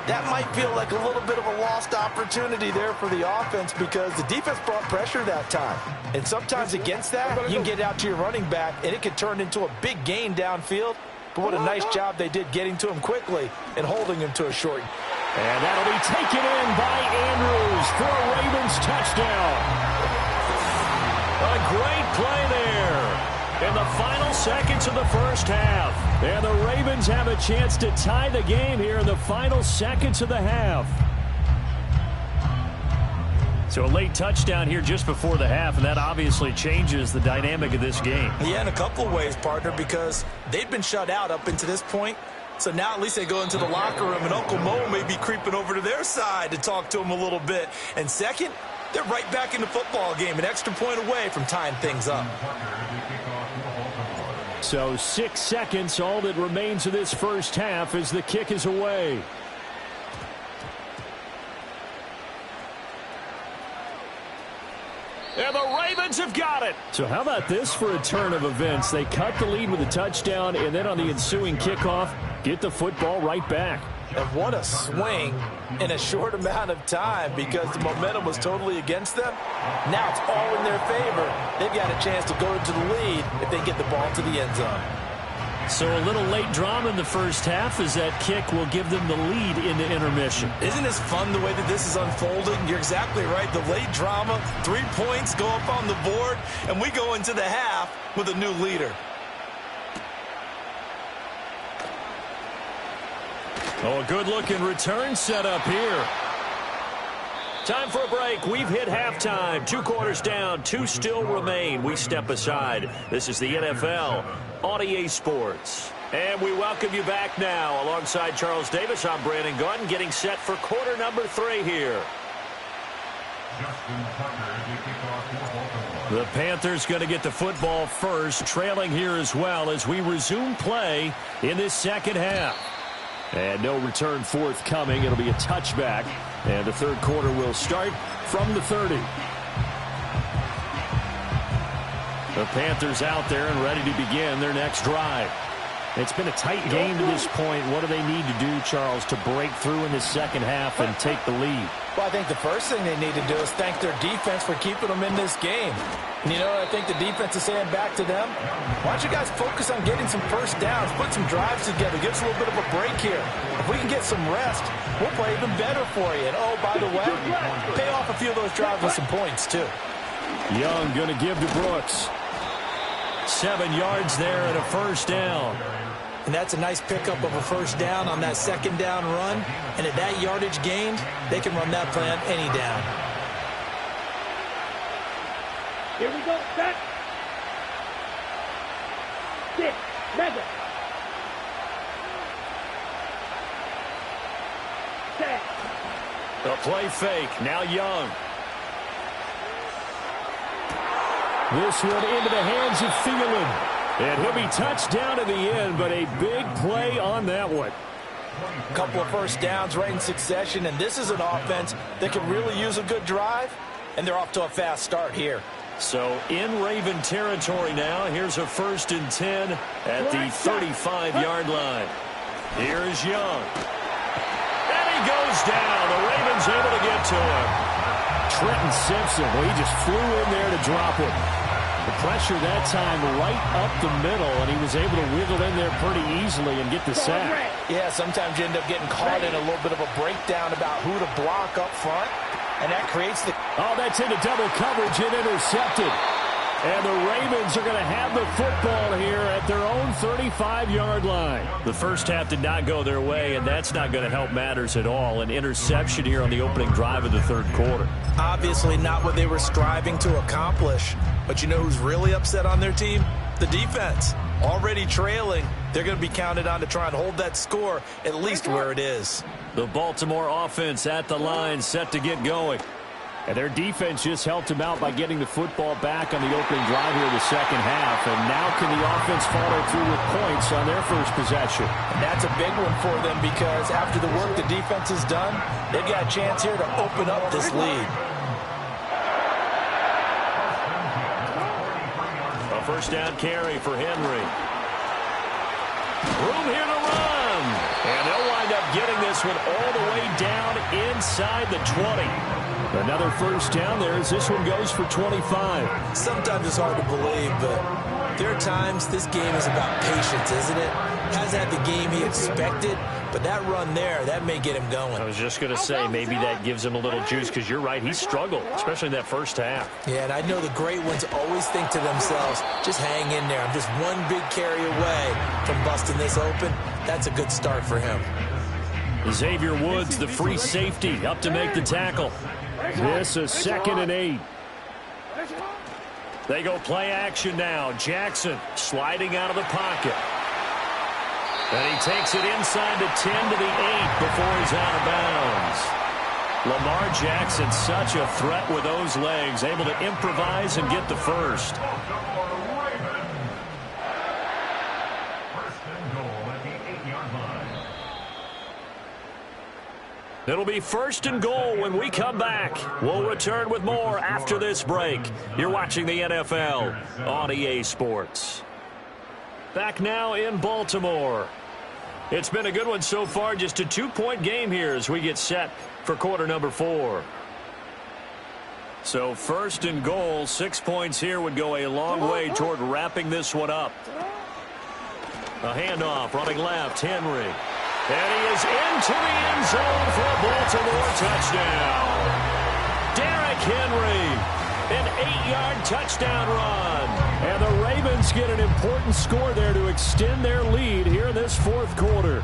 Speaker 2: That might feel like a little bit of a lost opportunity there for the offense because the defense brought pressure that time. And sometimes against that, you can get out to your running back, and it can turn into a big gain downfield. But what a nice job they did getting to him quickly and holding him to a short.
Speaker 1: And that'll be taken in by Andrews for a Ravens touchdown. A great play there in the final seconds of the first half. And the Ravens have a chance to tie the game here in the final seconds of the half. So a late touchdown here just before the half, and that obviously changes the dynamic of this game.
Speaker 2: Yeah, in a couple of ways, partner, because they've been shut out up until this point. So now at least they go into the locker room, and Uncle Mo may be creeping over to their side to talk to them a little bit. And second, they're right back in the football game, an extra point away from tying things up.
Speaker 1: So 6 seconds, all that remains of this first half as the kick is away. And the Ravens have got it. So how about this for a turn of events? They cut the lead with a touchdown, and then on the ensuing kickoff, get the football right back.
Speaker 2: And what a swing in a short amount of time because the momentum was totally against them. Now it's all in their favor. They've got a chance to go into the lead if they get the ball to the end zone.
Speaker 1: So a little late drama in the first half as that kick will give them the lead into intermission.
Speaker 2: Isn't this fun the way that this is unfolding? You're exactly right. The late drama, 3 points go up on the board, and we go into the half with a new leader.
Speaker 1: Oh, a good-looking return set up here. Time for a break. We've hit halftime. 2 quarters down, 2 still remain. We step aside. This is the NFL on EA Sports. And we welcome you back now. Alongside Charles Davis, I'm Brandon Gunn, getting set for quarter number 3 here. The Panthers going to get the football first, trailing here as well as we resume play in this second half. And no return forthcoming. It'll be a touchback. And the third quarter will start from the 30. The Panthers out there and ready to begin their next drive. It's been a tight game to this point. What do they need to do, Charles, to break through in the second half and take the lead?
Speaker 2: Well, I think the first thing they need to do is thank their defense for keeping them in this game. And, you know, I think the defense is saying back to them, why don't you guys focus on getting some first downs, put some drives together, give us a little bit of a break here. If we can get some rest, we'll play even better for you. And, oh, by the way, pay off a few of those drives with some points, too.
Speaker 1: Young going to give to Brooks. 7 yards there and a first down.
Speaker 2: And that's a nice pickup of a first down on that second down run. And at that yardage gained, they can run that play on any down.
Speaker 4: Here we go, set. 6, mega. Set.
Speaker 1: A play fake. Now Young. This one into the hands of Thielen. And he'll be touched down at the end, but a big play on that one.
Speaker 2: A couple of first downs right in succession, and this is an offense that can really use a good drive, and they're off to a fast start here.
Speaker 1: So in Raven territory now. Here's a 1st and 10 at the 35-yard line. Here is Young. And he goes down. The Ravens able to get to him. Trenton Simpson, well, he just flew in there to drop it. The pressure that time right up the middle, and he was able to wiggle in there pretty easily and get the sack.
Speaker 2: Yeah, sometimes you end up getting caught in a little bit of a breakdown about who to block up front, and that creates the...
Speaker 1: Oh, that's into double coverage and intercepted. And the Ravens are going to have the football here at their own 35-yard line. The first half did not go their way, and that's not going to help matters at all. An interception here on the opening drive of the third quarter.
Speaker 2: Obviously not what they were striving to accomplish. But you know who's really upset on their team? The defense. Already trailing. They're going to be counted on to try and hold that score at least where it is.
Speaker 1: The Baltimore offense at the line, set to get going. And their defense just helped them out by getting the football back on the opening drive here in the second half. And now can the offense follow through with points on their first possession?
Speaker 2: And that's a big one for them because after the work the defense has done, they've got a chance here to open up this lead.
Speaker 1: A first down carry for Henry. Room here to run. And they'll wind up getting this one all the way down inside the 20. Another first down there as this one goes for 25.
Speaker 2: Sometimes it's hard to believe, but There are times this game is about patience, isn't it? Hasn't had the game he expected, but that run there, that may get him going.
Speaker 7: I was just going to say, maybe that gives him a little juice, because you're right, he struggled, especially in that first half.
Speaker 2: Yeah, and I know the great ones always think to themselves, just hang in there. I'm just one big carry away from busting this open. That's a good start for him.
Speaker 1: Xavier Woods, the free safety, up to make the tackle. This is 2nd and 8. They go play action now. Jackson sliding out of the pocket. And he takes it inside the 10 to the 8 before he's out of bounds. Lamar Jackson, such a threat with those legs, able to improvise and get the first. It'll be 1st and goal when we come back. We'll return with more after this break. You're watching the NFL on EA Sports. Back now in Baltimore. It's been a good one so far. Just a 2-point game here as we get set for quarter number 4. So 1st and goal, 6 points here would go a long way toward wrapping this one up. A handoff, running left, Henry. And he is into the end zone for a Baltimore touchdown. Derrick Henry, an 8-yard touchdown run. And the Ravens get an important score there to extend their lead here in this 4th quarter.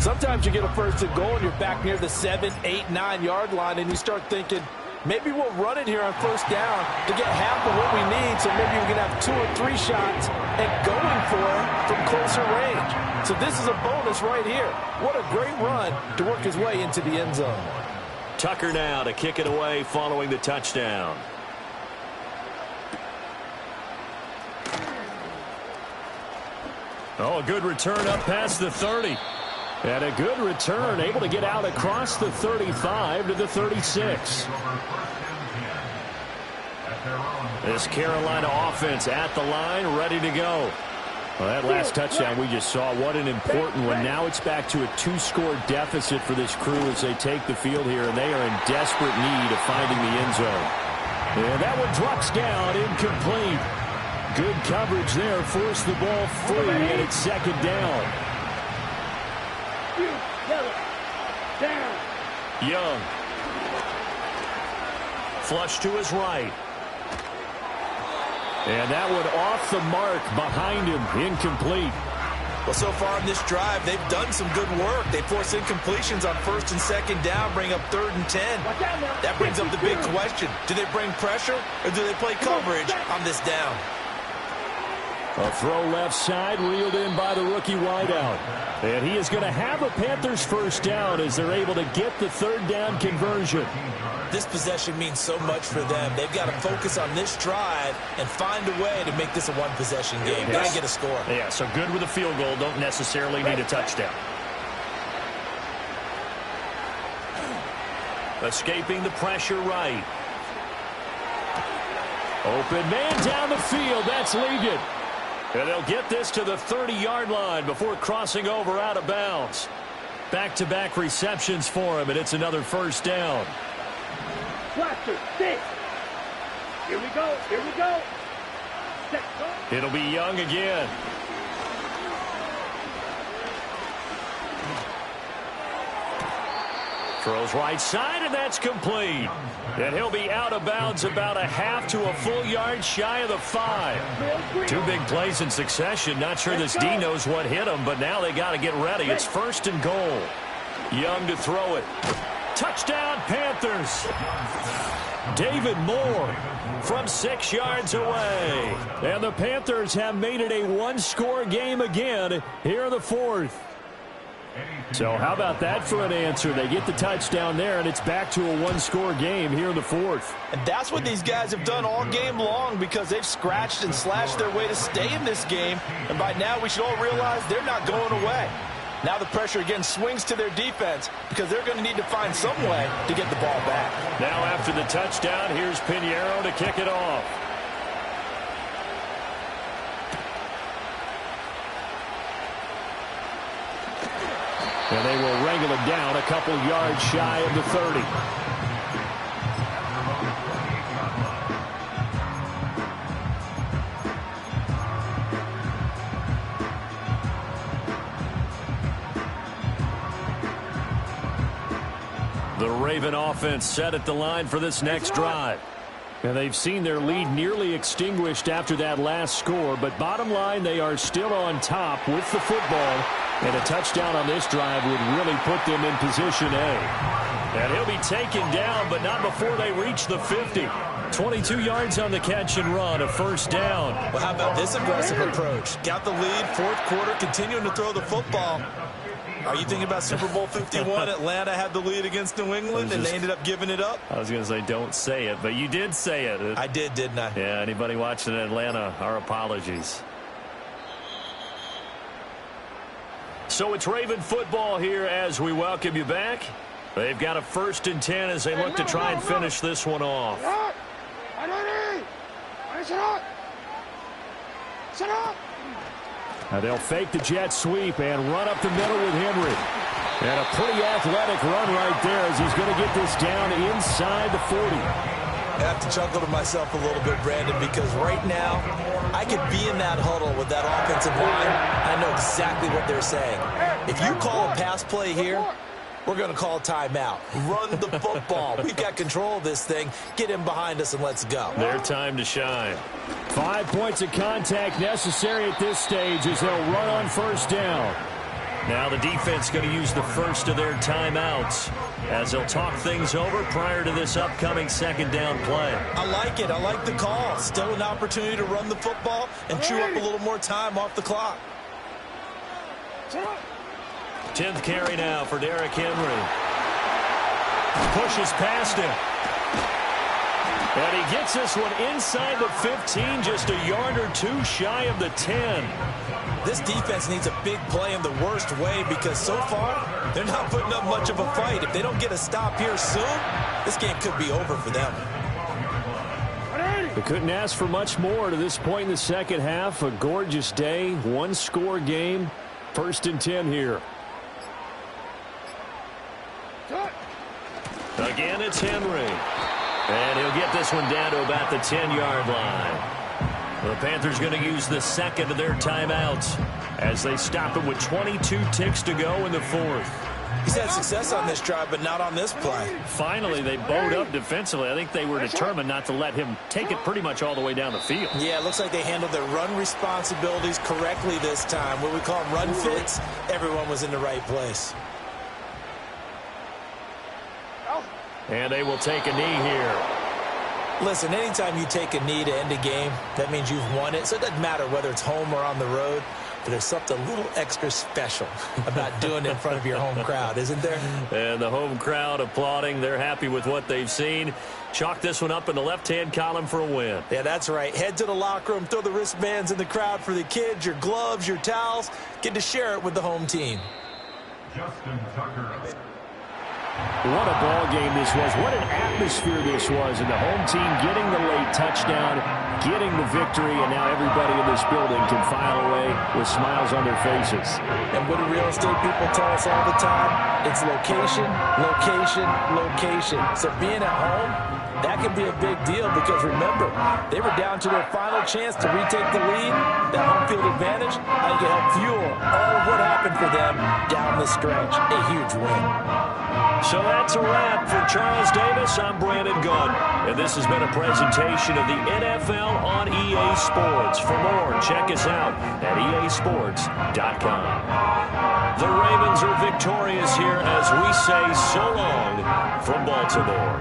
Speaker 2: Sometimes you get a 1st and goal and you're back near the 7, 8, 9-yard line and you start thinking, maybe we'll run it here on 1st down to get half of what we need, so maybe we can have 2 or 3 shots at going for it from closer range. So this is a bonus right here. What a great run to work his way into the end zone.
Speaker 1: Tucker now to kick it away following the touchdown. Oh, a good return up past the 30. And a good return, able to get out across the 35 to the 36. This Carolina offense at the line, ready to go. Well, that last touchdown we just saw, what an important one. Now it's back to a 2-score deficit for this crew as they take the field here, and they are in desperate need of finding the end zone. And that one drops down, incomplete. Good coverage there, forced the ball free, and it's 2nd down. Young. Flush to his right. And that one off the mark behind him, incomplete.
Speaker 2: Well, so far in this drive, they've done some good work. They force incompletions on 1st and 2nd down, bring up 3rd and 10. That brings up the big question. Do they bring pressure or do they play coverage on this down?
Speaker 1: A throw left side, reeled in by the rookie wideout. And he is going to have a Panthers 1st down as they're able to get the 3rd down conversion.
Speaker 2: This possession means so much for them. They've got to focus on this drive and find a way to make this a one-possession game. Got to get a score.
Speaker 7: Yeah, so good with a field goal. Don't necessarily need a touchdown.
Speaker 1: Escaping the pressure right. Open man down the field. That's Ligon. And they'll get this to the 30-yard line before crossing over out of bounds. Back-to-back receptions for him, and it's another 1st down.
Speaker 4: Cluster, 6. Here we go. Here we go.
Speaker 1: It'll be Young again. Throws right side, and that's complete. And he'll be out of bounds about a half to a full yard shy of the 5. 2 big plays in succession. Not sure this D knows what hit him, but now they got to get ready. It's 1st and goal. Young to throw it. Touchdown, Panthers. David Moore from 6 yards away. And the Panthers have made it a 1-score game again here in the 4th. So how about that for an answer? They get the touchdown there, and it's back to a 1-score game here in the 4th.
Speaker 2: And that's what these guys have done all game long because they've scratched and slashed their way to stay in this game. And by now we should all realize they're not going away. Now the pressure again swings to their defense because they're going to need to find some way to get the ball back.
Speaker 1: Now after the touchdown, here's Pinheiro to kick it off. And they will wrangle it down a couple yards shy of the 30. Raven offense set at the line for this next drive. And they've seen their lead nearly extinguished after that last score, but bottom line, they are still on top with the football, and a touchdown on this drive would really put them in position A. And he'll be taken down, but not before they reach the 50. 22 yards on the catch and run, a first down.
Speaker 2: Well, how about this aggressive approach? Got the lead, fourth quarter, continuing to throw the football. Are you thinking about Super Bowl 51? Atlanta had the lead against New England, and they ended up giving it up?
Speaker 1: I was going to say don't say it, but you did say it.
Speaker 2: I did, didn't I?
Speaker 1: Yeah, anybody watching Atlanta, our apologies. So it's Raven football here as we welcome you back. They've got a 1st and 10 as they look to try and finish this one off. Now they'll fake the jet sweep and run up the middle with Henry. And a pretty athletic run right there as he's going to get this down inside the 40.
Speaker 2: I have to chuckle to myself a little bit, Brandon, because right now I could be in that huddle with that offensive line. I know exactly what they're saying. If you call a pass play here, we're going to call timeout. Run the football. We've got control of this thing. Get him behind us and let's go.
Speaker 1: Their time to shine. 5 points of contact necessary at this stage as they'll run on first down. Now the defense going to use the first of their timeouts as they'll talk things over prior to this upcoming second down play.
Speaker 2: I like it. I like the call. Still an opportunity to run the football and chew up a little more time off the clock.
Speaker 1: 10th carry now for Derrick Henry. Pushes past him. And he gets this one inside the 15, just a yard or two shy of the 10.
Speaker 2: This defense needs a big play in the worst way because so far they're not putting up much of a fight. If they don't get a stop here soon, this game could be over for them.
Speaker 1: They couldn't ask for much more to this point in the second half. A gorgeous day, one-score game. 1st and 10 here. Again, it's Henry. And he'll get this one down to about the 10-yard line. The Panthers going to use the second of their timeouts as they stop it with 22 ticks to go in the 4th.
Speaker 2: He's had success on this drive, but not on this play.
Speaker 1: Finally, they bowed up defensively. I think they were determined not to let him take it pretty much all the way down the field.
Speaker 2: Yeah, it looks like they handled their run responsibilities correctly this time. What we call them run fits, everyone was in the right place.
Speaker 1: And they will take a knee here.
Speaker 2: Listen, anytime you take a knee to end a game, that means you've won it. So it doesn't matter whether it's home or on the road. But there's something a little extra special about doing it in front of your home crowd, isn't there?
Speaker 1: And the home crowd applauding. They're happy with what they've seen. Chalk this one up in the left-hand column for a win.
Speaker 2: Yeah, that's right. Head to the locker room, throw the wristbands in the crowd for the kids, your gloves, your towels. Get to share it with the home team.
Speaker 3: Justin Tucker.
Speaker 1: What a ball game this was. What an atmosphere this was. And the home team getting the late touchdown, getting the victory, and now everybody in this building can file away with smiles on their faces.
Speaker 2: And what do real estate people tell us all the time? It's location, location, location. So being at home, that can be a big deal because remember, they were down to their final chance to retake the lead. That home field advantage, I think it helped fuel all of what happened for them down the stretch. A huge win.
Speaker 1: So that's a wrap for Charles Davis. I'm Brandon Gunn, and this has been a presentation of the NFL on EA Sports. For more, check us out at easports.com. The Ravens are victorious here as we say so long from Baltimore.